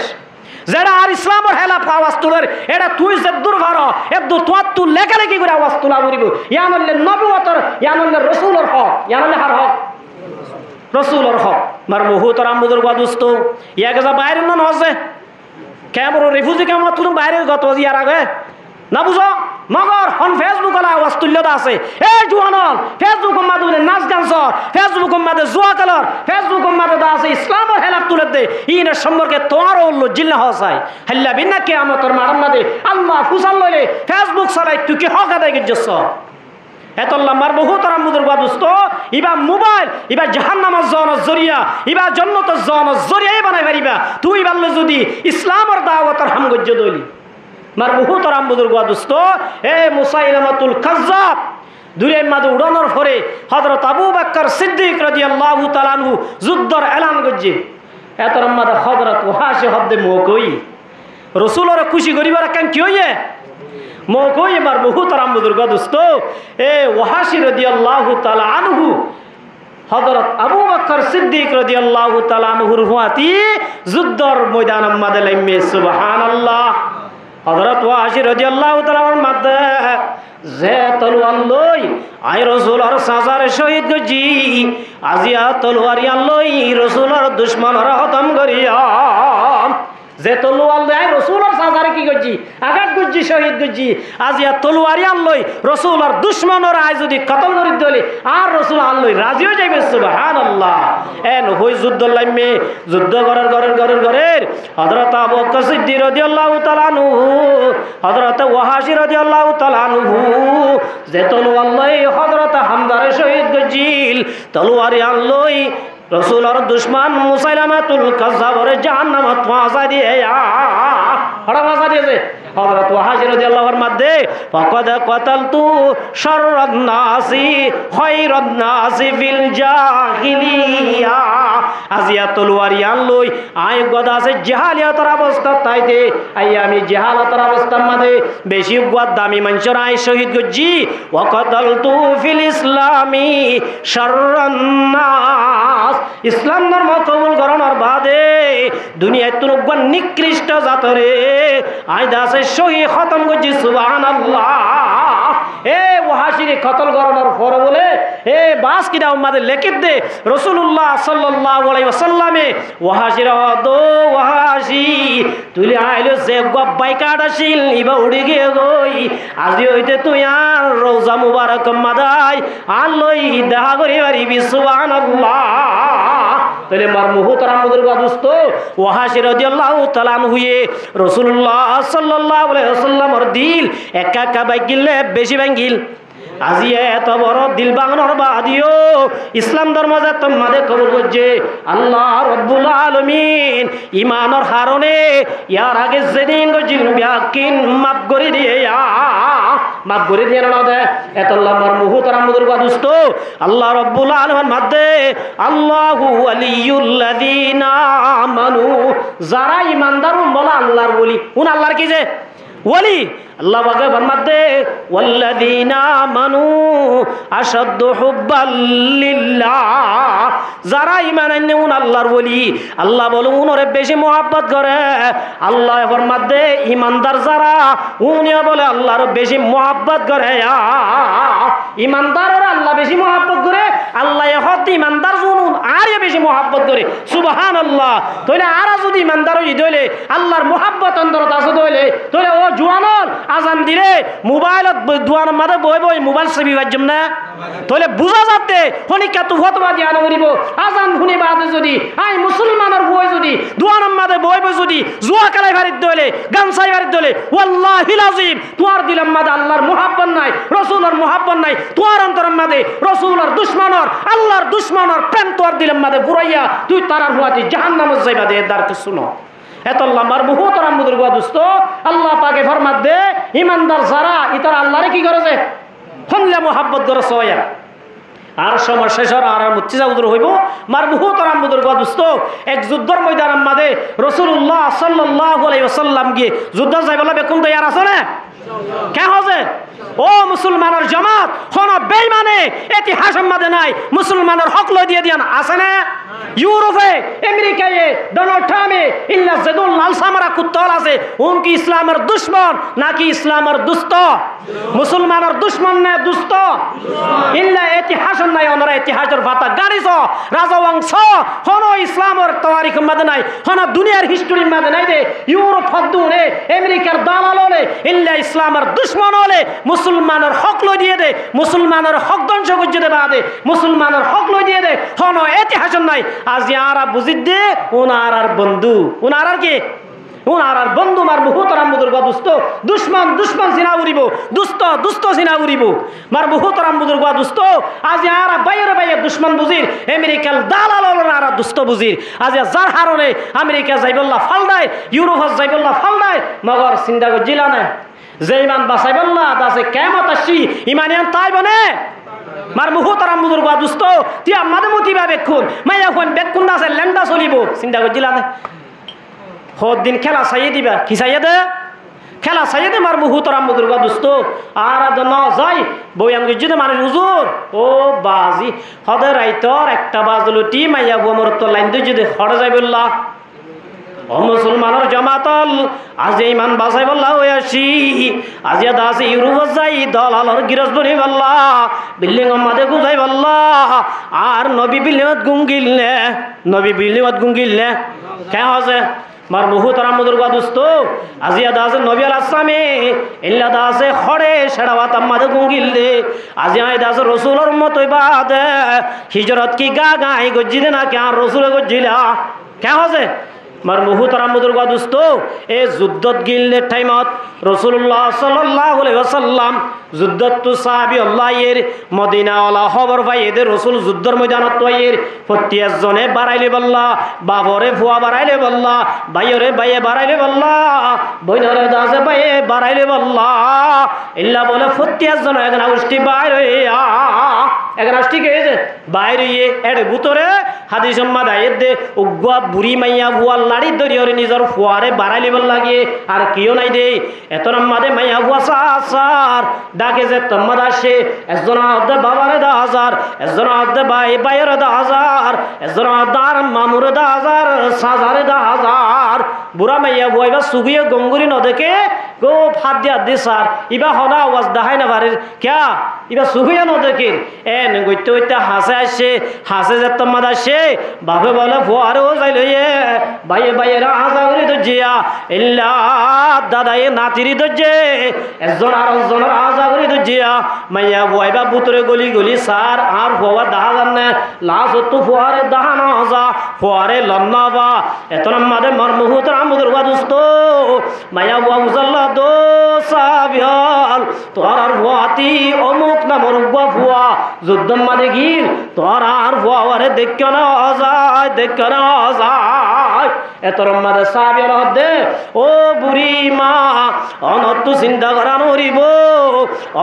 Speaker 1: যারা আর ইসলামের হেলাফ আওয়াজ তুলের এটা তুই যে দূর ভারো একদু তোমার তুই লেখালেখি করে আওয়াজ তুলা করিব ইয়ানলে নবুয়তর ইয়ানলে রাসূলের হক ইয়ানলে হার হক রাসূলের হক মার মুহতারাম মুদর দোস্ত ইয়াকে যা বাইরে নন হসে কেমন রিফিউজি কেমন তুমি বাইরে গত ইয়ার আগে না বুঝো মগর হন ফেসবুক আলা আওয়াজ তুল্যতা আছে এ জওয়ানল ফেসবুক মাদুনে নাচ গান সর ফেসবুক মাদে জুয়া কালার ফেসবুক মাদে দা আছে ইসলামের হেলাফ তুলে দে ইনের সম্পর্কে তোমারও লজ্জিল হসাই হাল্লা বিনা কিয়ামতের মাঠের মধ্যে আল্লাহ ফুসাল লইলে ফেসবুক চালাই তুই কি হক আদায় করছস এতল্লা মার বহুতরাম মুদুর দোস্ত ইবা মোবাইল ইবা জাহান্নামের জনের জরিয়া ইবা জান্নাতের জনের জরিয়াই বানাই পারিবা তুই বাল্লে যদি ইসলামের দাওয়াতের হামগজ্য দইলি মার বহুতরাম বুজুর্গ দোস্ত এ মুসাইলামাতুল কাজ্জাব দুরের মাঝে উড়ানোর পরে হযরত আবু বকর সিদ্দিক রাদিয়াল্লাহু তাআলা আনহু যুদ্ধর এলান করছে এতর মাঝে হযরত ওয়াহাশি হদ্দে মোকই রাসূলের খুশি করিবার কেন কি হইয়ে মোকই মার বহুতরাম বুজুর্গ দোস্ত এ ওয়াহাশি রাদিয়াল্লাহু তাআলা আনহু হযরত আবু বকর সিদ্দিক রাদিয়াল্লাহু তাআলা আনহুর হুয়াতি যুদ্ধর ময়দানের মাঝে লাইমে সুবহানাল্লাহ হযরত ওয়াহাশি রাদিয়াল্লাহু তাআলার মাঝে যে তলোয়ার লই আই রাসূলের সাজারে শহীদ গজি আজিয়া তলোয়ার লই রাসূলের দুশমনরা খতম করিয়া যে তলোয়ার দেয় রসুলের সাজারে কি করছি আঘাত করছি শহীদ করছি আজ ইয়া তলোয়ারি আনলই রসুলের দুশ্মনের আয় যদি কতল করে দিলে আর রসুল আনলই রাজিও যাইবে সুবহানাল্লাহ এন হই যুদ্ধ লাইমে যুদ্ধ ঘরের হযরত আবু বকর সিদ্দিক রাদিয়াল্লাহু তাআলা আনহু হযরত ওয়াহাশি রাদিয়াল্লাহু তাআলা আনহু যে তলোয়ার লই হযরত হামজারে শহীদ করছিল তলোয়ারি আনলই রসুলের দুশ্মন মুসাইলামাতুল কাজ্জাবরে জাহান্নামত ফাঁসা দিয়ে ফাঁসা দিয়েছে হযরত ওয়াহাশি রাদিয়াল্লাহু আনহুর মধ্যে ফাকাদ কাতালতু শাররান নাসি খায়রান নাসি ফিল জাহিলিয়া আজিয়া তলোয়ারি আনলই আয় গদা আছে জাহালিয়াতের অবস্থা তাইতে আই আমি জাহালাতের অবস্থার মধ্যে বেশি গদ দামি মানুষের আয় শহীদ গজি ওয়া কাতালতু ফিল ইসলামি শাররান নাস ইসলাম ধর্ম কবুল করানোর বাদে দুনিয়ায় তুরুগণ নিকৃষ্ট জাতরে আয় দাসে শহীদ খতম গজি সুবহানাল্লাহ এ ওয়াহাশিরে কতল করানোর পরে বলে এ বাস কিনা উম্মাদের লেখিত দে রাসূলুল্লাহ সাল্লাল্লাহু আলাইহি ওয়াসাল্লামে ওয়াহাশিরা দো ওয়াহাশি তুই আইলো যে গব্বাই কাটাছিল ইবা উড়ে গিয়ে গই আজি হইতে তুই আর রওজা মুবারক মাদাই আল্লই দেখা করি পারিবি সুবহানাল্লাহ তাহলে মার মুহতারাম বুজুর্গ দোস্ত ওয়াহাশি রাদিয়াল্লাহু তাআলা আনহুয়ে রাসূলুল্লাহ সাল্লাল্লাহু আলাইহি ওয়াসাল্লামের দিল একা একা বাইগিলে বেশি ভাঙ্গিল আজি এত বড় দিল বাংলার বাদিও ইসলাম ধর্ম যে তোমাদের কবুল করছে আল্লাহ রব্বুল আলামিন ইমানের হারণে ইয়ার আগে যেদিন গজিল বিয়াকিন মাফ করে দিয়ে মাফ করে দিয়ে না দে এত আল্লাহর মুহতারাম বুজুর্গ দোস্ত আল্লাহ রব্বুল আলামিন মধ্যে আল্লাহু ওয়ালিয়ুল্লাযিনা আমানু যারা ইমানদার বলা আল্লাহর বলি উন আল্লাহর কি যে ওয়ালি আল্লাহ পাকে ফরমাতে ওয়াল্লাযিনা আমানু আশাদ্দু হুব্বাল লিল্লাহ যারা ঈমান আনে উন আল্লাহর ওলি আল্লাহ বলে উনরে বেশি মহব্বত করে আল্লাহ ফরমাতে ঈমানদার যারা উনিও বলে আল্লাহর বেশি মহব্বত করে ঈমানদাররা আল্লাহ বেশি মহব্বত করে আল্লাহ হত ঈমানদার শুনুন আর বেশি মহব্বত করে সুবহানাল্লাহ তাহলে আর যদি ঈমানদার হই দইলে আল্লাহর মহব্বত অন্তরত আছে দইলে তাহলে ও জওয়ানল আজান দিলে মোবাইলত দুয়ার মাঝে বই মোবাইল ছবি বাজম না তাহলে বুঝা যাতে হনিকা তু ফতোয়া দিয়া নগরিব আজান শুনি বাদে যদি আই মুসলমানের বই যদি দুয়ার মাঝে বই যদি জুয়া খেলাই বাড়ির দলে গান চাই বাড়ির দলে ওয়াল্লাহিল আযীম তোর দিলাম মাঝে আল্লাহর মুহাব্বত নাই রাসূলের মুহাব্বত নাই তোর অন্তরের মাঝে রাসূলের দুশমনের আল্লাহর দুশমনের প্রেম তোর দিলাম মাঝে পুরাইয়া তুই তারার হুয়াতি জাহান্নামে যাইবা দে দারকে শুনো এত আল্লাহর মুহতারাম বুজুর্গ দোস্ত আল্লাহ পাকে ফরমাত দে ইমানদার যারা ইতারা আল্লাহরে কি করেছে হল্লা মুহাব্বত করে সয়া আর সময় শেষ আর মুচ্ছিজা উদর হইব মার মুহতারাম বুজুর্গ দোস্ত এক যুদ্ধর ময়দানের মাঝে রাসূলুল্লাহ সাল্লাল্লাহু আলাইহি ওয়াসাল্লাম গিয়ে যুদ্ধ যাইবলা বেকুন তৈয়ার আছে না কে হবে ও মুসলমানের জামাত কোন বেঈমানে ইতিহাসের মধ্যে নাই মুসলমানের হক লই দিয়ে দিয়ান আছে না ইউরোপে আমেরিকায় ডোনাল্ড ট্রাম্পে ইল্লা জেদুল লাল সামরা কুত্তল আছে উন কি ইসলামের দুশমন নাকি ইসলামের দুস্ত মুসলমানের দুশমন না দুস্ত ইল্লা ইতিহাসের নাই ওনারা ইতিহাসের ভাতা গাড়িছ রাজবংশ কোন ইসলামের তারিখের মধ্যে নাই কোন দুনিয়ার হিস্টরির মধ্যে নাই দে ইউরোপ হদ্দুনে আমেরিকার দালাল হলে ইল্লা ইসলামের দুশমন হলে মুসলমানের হক লই দিয়ে দে মুসলমানের হক ধ্বংস করে দে বাদে মুসলমানের হক লই দিয়ে দে কোন ইতিহাসের নাই আজ ইয়ারা বুঝি দে ওনার বন্ধু ওনার কি ওনার বন্ধু মার মুহতারাম বুজুর্গ দোস্ত দুশমন দুশমন সিনা উড়িব দুস্ত দুস্ত সিনা উড়িব মার মুহতারাম বুজুর্গ দোস্ত আজ ইয়ারা বাইরে বাইরে দুশমন বুজির আমেরিকার দালাল ওনারা দুস্ত বুজির আজ যার হারণে আমেরিকা যাইবল্লা ফালদায় ইউরোপ যাইবল্লা ফালদায় মগর চিন্তা করছিলা না যে ইমান বাঁচাইবল্লা আছে কেমত আসছি ইমানিয়ান তাই বনে মার মুহতারাম বুজুর্গ দোস্ত তুই আমাদের মতিবা বেক্ষুন মাইয়া ফোন বেক্ষুন আছে ল্যান্ডা চলিব চিন্তা করছিলা না হর দিন খেলা চাইয়ে দিবা কি চাইয়ে দে খেলা চাইয়ে দে মার মুহতারাম বুজুর্গ দোস্ত আর ন যাই বই আমি যদি মানে হুজুর ও বাজি হদে রাইতর একটা বাজলুটি মাইয়া বোমর তো লাইন দিয়ে যদি হড়ে যাই বললা ও মুসলমানের জামাতল আজ ইমান বাঁচাই বললা হয়ে আসি আজ দাসে ইউরোপ যাই দলালর গিরস বনি বললা বিল্ডিং মাঝে গুজাই বললা আর নবী বিল্ডিংত গুঙ্গিল নে নবী বিল্ডিংত গুঙ্গিল নে কে হসে মার বহু তারা মধুর গাদুস্ত আজিয়া দাস নবী আল আসলামে ইল্লা দাসে খড়ে সেড়াওয়াত আমাদের গুঙ্গিল দে আজিয়া দাস রসুলের মতোই বাদ হিজরত কি গা গাই গজ্জিলে না কে রসুলে গজ্জিলা কে হসে মার বহু তারা মধুর গাদুস্ত এ যুদ্ধত গিলদের টাইমত রসুল্লাহ সাল্লাল্লাহু আলাইহি ওয়াসাল্লাম যুদ্ধত তো সাহাবী আল্লাহের মদিনা ওয়ালা খবর পাই এদের রসুল যুদ্ধর ময়দানত তৈর প্রত্যেকজনে বাড়াইলে বল্লা বাবরে ফুয়া বাড়াইলে বল্লা ভাইরে ভাইয়ে বাড়াইলে বল্লা বইনরে দাসে ভাইয়ে বাড়াইলে বল্লা ইল্লা বলে প্রত্যেকজন একনা উষ্টি বাইরে একনা উষ্টি গেছে বাইরে এর ভিতরে হাদিস সম্মাদ আয়ের দে উগ্গা বুড়ি মাইয়া বুয়া লাড়ি দরিয়রে নিজের ফুয়ারে বাড়াইলে বল লাগে আর কিও নাই দে এত নাম্মাদে মাইয়া বুয়া সার ডাকে যে তোমার আসে একজন আদে বাবারে 10,000 একজন আদে ভাই ভাইয়ের 10,000 একজন আদার মামুর 10,000 সাজারে 10,000 বুড়া মাইয়া বুয়াইবা সুগিয়ে গঙ্গুরি নদেকে গো ফাদ দিয়া দে স্যার ইবা হনা আওয়াজ দেখাই না পারে ক্যা ইবা সুগিয়ে নদেকে এন গইতে গইতে হাসে আসে হাসে যে তোমার আসে বাপে বলে ফুয়ারে ও যাই লইয়ে ভাইয়ে ভাইয়েরা হাসা করি তো জিয়া ইল্লা দাদায়ে নাতিরি তো যে একজন আর একজনের হাসা করি তো জিয়া মাইয়া বুয়াইবা বুতরে গলি গলি স্যার আর ফুয়া দেখা যান না লাশ তো ফুয়ারে দাহানো হাসা ফুয়ারে লন্না বা এত নাম্মাদে মর মুহুত রামুদুর গাদুস্ত মাইয়া বুয়া বুঝাল্লা দো সাবিয়াল তোর আর ফুয়াতি অমুক না মরুয়া ফুয়া যুদ্ধম মানে গিল তোর আর ফুয়ারে দেখে না যায় দেখে না যায় এত রম্মাদে সাবিয়াল দে ও বুড়ি মা অনত চিন্তা করা নরিব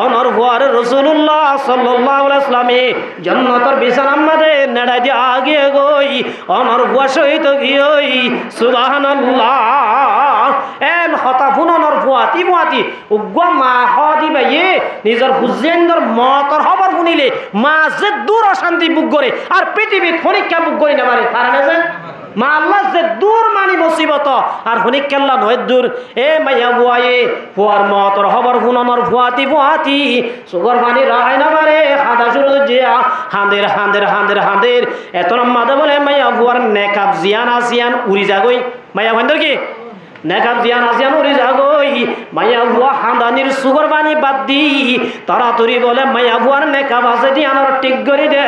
Speaker 1: অনর ফুয়ারে রাসূলুল্লাহ সাল্লাল্লাহু আলাইহি ওয়াসাল্লামে জান্নাতের বিছানার মধ্যে নেড়া দিয়ে আগে গই অনর ফুয়া সহিত গিয়ই সুবহানাল্লাহ এন হতা ফুনর ফুয়াতি ফুয়াতি উগ্গা মা হদি ভাইয়ে নিজের হুজেন্দর মতর খবর শুনিলে মা যে দূর অশান্তি বুক করে আর পৃথিবী খনিকা বুক করি না পারে পারে না মা আল্লাহ যে দূর মানি মুসিবত আর হনিক কেল্লা নয় দূর এ মাইয়া বুয়ায়ে ফুয়ার মতর খবর ফুনর ফুয়াতি ফুয়াতি সুগর পানি রায় না পারে হাদা শুরু জিয়া হাঁদের হাঁদের হাঁদের হাঁদের এত মাদে বলে মাইয়া বুয়ার নেকাব জিয়ান আসিয়ান উড়ি যাগই মাইয়া ভাইন্দর কি নেকাব জিয়ান আসিয়ান উড়ি যাগই মাইয়া বুয়া হাঁদানির সুগর পানি বাদ দি তাড়াতাড়ি বলে মাইয়া বুয়ার নেকাব আছে দিয়ানোর ঠিক করে দে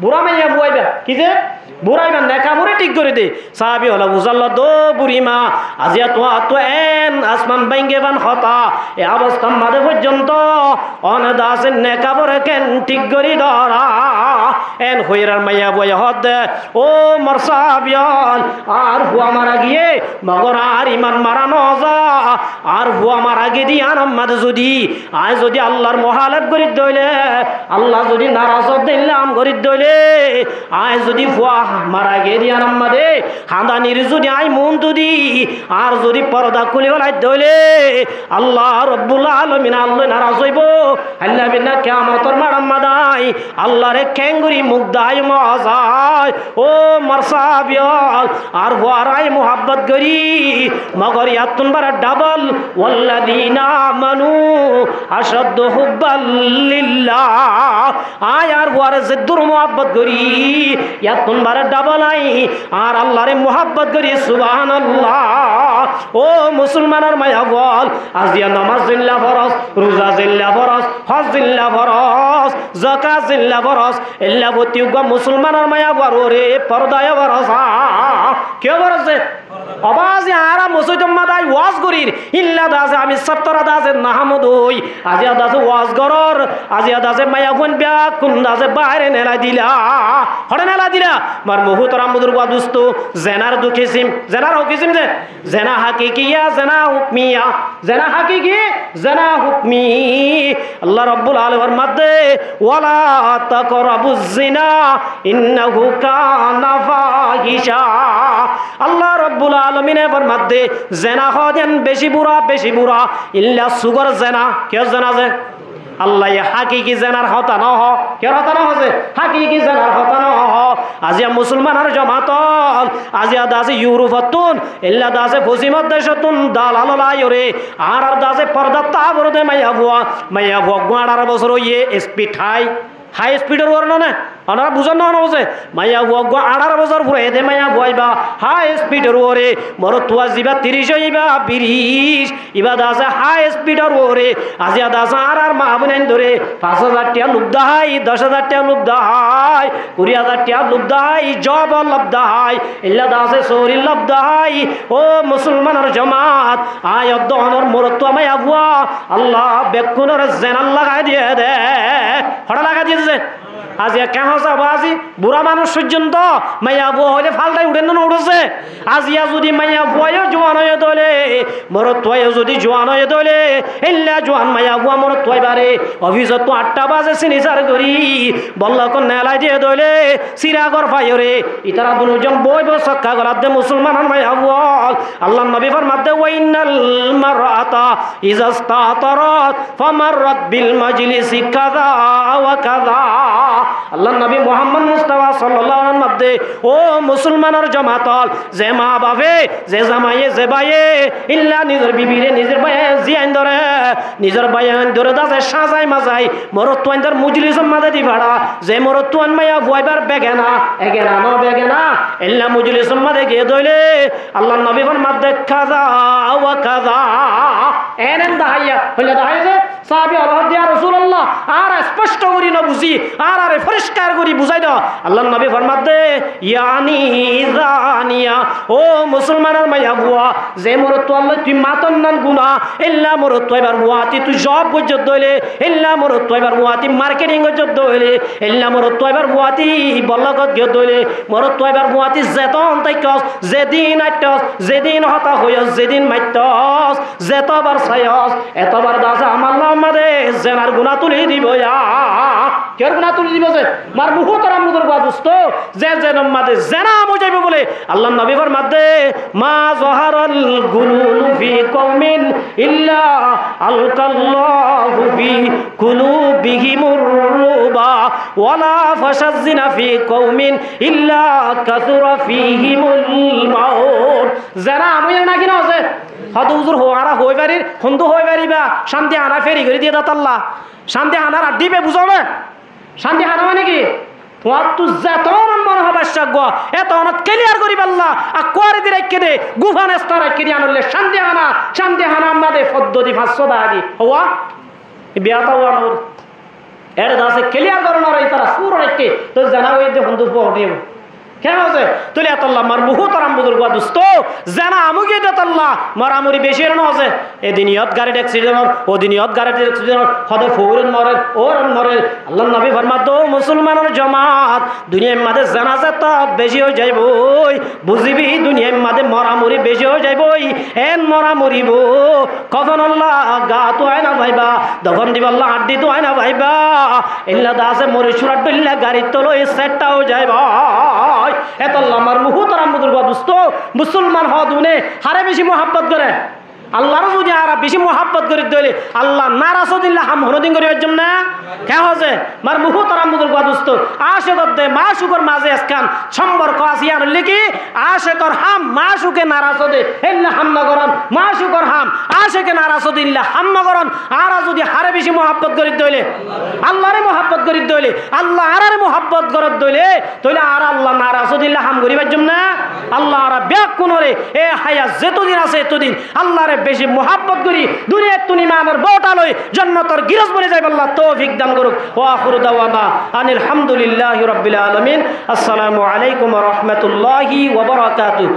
Speaker 1: বুড়া মাইয়া বুয়াইবা কি যে বুড়াইবা নেকা বুড়ি ঠিক করে দে সাহাবি হলা বুঝাল্লা দো বুড়ি মা আজিয়া তো এন আসমান বাইঙ্গে বান হতা এ অবস্থা মাঝে পর্যন্ত অনে দাসের নেকা বরে কেন ঠিক করে ধরা এন হইরার মাইয়া বই হদ ও মর সাহাবিয়ান আর হুয়া মারা গিয়ে মগর আর ইমান মারা নজা আর হুয়া মারা গিয়ে দি আনাম মাঝে যদি আয় যদি আল্লাহর মহালত গরিব দইলে আল্লাহ যদি নারাজ দিলাম গরিব দইলে আয় যদি হুয়া মারা গিয়ে দি আনাম মাঝে হাঁদানির যদি আই মন তুদি আর যদি পর্দা খুলে গলাই দইলে আল্লাহ রব্বুল আলামিন আল্লাহ নারাজ হইব আল্লাহ বিনা কিয়ামতের মারাম মাদাই আল্লাহরে খেঙ্গুরি মুগদাই মজায় ও মারসাবিয়াল আর ওয়ারাই মোহাব্বত করি মগর ইয়াতুন বারা ডাবল ওয়াল্লাযিনা আমানু আশাদ্দু হুব্বাল লিল্লাহ আয় আর ওয়ারে জিদ্দুর মোহাব্বত করি ইয়াতুন বারা ডাবল আই আর আল্লাহরে মোহাব্বত করি সুবহানাল্লাহ ও মুসলমানের মায়া বল আজিয়া নামাজ জিল্লা ফরজ রোজা জিল্লা ফরজ হজ জিল্লা ফরজ যাকাত জিল্লা ফরজ এল্লা বতিউগা মুসলমানের মায়া বরে পর্দায় ফরজ কে ফরজে আবাজ আরা মুসইতম মাদাই ওয়াজ করির ইল্লা দাসে আমি সত্তরা দাসে নাহমদই আজিয়া দাসে ওয়াজ করর আজিয়া দাসে মায়া ফোন বিয়া কোন দাসে বাইরে নেলা দিলা হড়ে নেলা দিলা মার মুহুতরাম মুদুর ওয়াদুস্ত জেনার দু কিসিম জেনার ও কিসিম যে জেনা হাকিকিয়া জেনা হুকমিয়া জেনা হাকিকি জেনা হুকমি আল্লাহ রাব্বুল আলামিনের মধ্যে ওয়ালা তাকরাবুজ জিনা ইন্নাহু কানা ফাহিশা আল্লাহ রাব্বুল আলামিনের মধ্যে জেনা হদেন বেশি বুড়া ইল্লা সুগর জেনা কে জেনা যে আল্লাহ হাকিকি জেনার হতা ন কে হতা ন হসে হাকিকি জেনার হতা ন আজিয়া মুসলমানের জমাতল আজিয়া দাসে ইউরোপতুন ইল্লা দাসে পশ্চিমত দেশতুন দালাল লায়রে আর দাসে পর্দা তাবরদে মাইয়া ভুয়া গাড়ার বছর ইয়ে স্পিড হাই স্পিডের ওর না ওনারা বুঝান না বুঝে মাইয়া বুয়া 18 বছর পুরো এদে মাইয়া বুয়াইবা হাই স্পিডের ওরে বড় তুয়া যাবা 30 হইবা 20 ইবা দাসে হাই স্পিডের ওরে আজিয়া দাস আর মা বনেন ধরে 5000 টাকা লুব্ধা হাই 10000 টাকা লুব্ধা হাই 20000 টাকা লুব্ধা হাই জব লব্ধা হাই ইল্লা দাসে সরি লব্ধা হাই ও মুসলমানের জামাত আয় অদহনর মরত মাইয়া বুয়া আল্লাহ বেকুনের জেনাল লাগাই দিয়ে দে হড়া লাগাই দিয়েছে আজিয়া কেমন আজি বুড়া মানুষ পর্যন্ত মাইয়া বুয়া হইলে ফালটাই উঠেন না উঠেছে আজিয়া যদি মাইয়া বুয়াও জোয়ান হয়ে দলে মরত তোয়াও যদি জোয়ান হয়ে দলে এল্লা জোয়ান মাইয়া বুয়া মরত তোয়াই বারে অফিসত তো 8টা বাজে সিনিসার করি বল্লা কোন নেলাই দিয়ে দলে সিরাগর ফাইরে ইতারা দুজন বই বই সক্কা গলাত দে মুসলমান মাইয়া বুয়া আল্লাহ নবী ফরমাতে ওয়াইনাল মারআতা ইজাস্তাতারাত ফামাররাত বিল মাজলিসি কাযা ওয়া কাযা আল্লাহ নবী মুহাম্মদ মুস্তাফা সাল্লাল্লাহু আলাইহি মধ্যে ও মুসলমানের জামাতল যে মা বাপে যে জামাইয়ে যে বাইয়ে ইল্লা নিজের বিবিরে নিজের বাইয়ে জিয়ান ধরে নিজের বাইয়ান ধরে দাসে সাজাই মাজাই মরত তোয়ানদের মজলিসের মাঝে দি ভাড়া যে মরত তোয়ান মাইয়া বুয়াইবার বেগেনা এগেনা ন বেগেনা ইল্লা মজলিসের মাঝে গিয়ে দইলে আল্লাহ নবী ফরমাতে কাযা ওয়া কাযা এনেন দাহাইয়া হইলে দাহাইছে সাহাবী আল্লাহ দিয়া রাসূলুল্লাহ আর স্পষ্ট করি না বুঝি আর আরে পরিষ্কার করি বুঝাই দাও আল্লাহ নবী ফরমাতে ইয়ানি জানিয়া ও মুসলমানের মাইয়া বুয়া যে মরত আল্লাহ তুই মাতন নান গুনাহ ইল্লা মরত এবার বুয়াতি তুই জব গজ্জত দইলে ইল্লা মরত এবার বুয়াতি মার্কেটিং গজ্জত দইলে ইল্লা মরত এবার বুয়াতি বল্লগত গজ্জত দইলে মরত এবার বুয়াতি যেতন তাইকস যেদিন আইতস যেদিন হতা হইস যেদিন মাইতস যেতবার ছায়স এতবার দাসা আমার আমাদের জেনার গুনাহ তুলি দিব কের গুনাহ তুলি দিব যে মার মুহূর্তের আমুদর গা দোস্ত যে মাদে জেনা মুজাইবে বলে আল্লাহ নবী ফরমাতে মা জহারাল গুলুলু ফি কওমিন ইল্লা আলকাল্লাহু ফি কুলুবিহিমুর রুবা ওয়ালা ফাশাযিনা ফি কওমিন ইল্লা কাসুরা ফিহিমুল মাউত জেনা আমুই নাকি না আছে হয়তো হুজুর হোয়ারা হই পারির হন্দু হই পারিবা শান্তি আনা ফেরি করে দিয়ে দাত আল্লাহ শান্তি আনার আড্ডিবে বুঝাবে শান্তি আনা মানে কি তোমার তো যেতন মনে হবে সাগ্য এত অনাথ ক্লিয়ার করি পাল্লা আর কোয়ারে দিয়ে রেখে দে গুফান স্তর রেখে দিয়ে আনলে শান্তি আনা আমাদের পদ্ধতি 500 টাকা দি হওয়া বিয়াতা হওয়া এর দাসে ক্লিয়ার করানোর এই তারা সুর রেখে তো জানা হয়ে যে হন্দু পড়িব কেন আছে তুলে আল্লাহ মার মুহূর্ত আমবুদুর গা দোস্ত জানা আমুকে দেত আল্লাহ মারামুরি বেশি এর নজে এদিন ইয়ত গাড়ি অ্যাক্সিডেন্ট ওদিন ইয়ত গাড়ি অ্যাক্সিডেন্ট হদে ফৌরন মরে ওরন মরে আল্লাহ নবী ফরমাতো মুসলমানের জামাত দুনিয়ার মাঝে জানাজা তো বেশি হয়ে যাইবই বুঝিবি দুনিয়ার মাঝে মরামুরি বেশি হয়ে যাইবই এন মরামুরিব কখন আল্লাহ গা তো হয় না ভাইবা দফন দিব আল্লাহ আড্ডি তো হয় না ভাইবা ইল্লা দাসে মরে সুরাট ইল্লা গাড়ি তোলো এই সেটটাও যাইবা এত আমার মুহূর্তের আমবুদুর দোস্ত মুসলমান হওয়া দুনে হারে বেশি মোহাব্বত করে আল্লাহর যদি আর বেশি মোহাব্বত করে দিলে আল্লাহ নারাজ দিল্লা হাম হনদিন করি একজন না কে হজে মার মুহূর্তের আমবুদুর দোস্ত আশে দে মা শুকর মাঝে আসকান সম্পর্ক আসি আর লিখি আশে কর হাম মা শুকে নারাজ দে এল্লা হাম নগরন মা শুকর হাম আশেকে নারাজ দিল্লা হাম নগরন আর যদি হারে বেশি মোহাব্বত করে দিলে আল্লাহরে মোহাব্বত করে দিলে আল্লাহ আরে মোহাব্বত করে দিলে তইলে আর আল্লাহ নারাজ দিল্লা হাম করিবার জন্য আল্লাহ আর ব্যাক কোনরে এ হায়াত যতদিন আছে এতদিন আল্লাহরে বেশি মোহাব্বত করি দুনিয়ার তুনি মানের বউটা লই জান্নাতের গিরজ বনে যাইব আল্লাহ তৌফিক দান করুক ওয়া আখিরু দাওয়ানা আনিল হামদুলিল্লাহি রাব্বিল আলামিন আসসালামু আলাইকুম ওয়া রাহমাতুল্লাহি ওয়া বারাকাতুহু।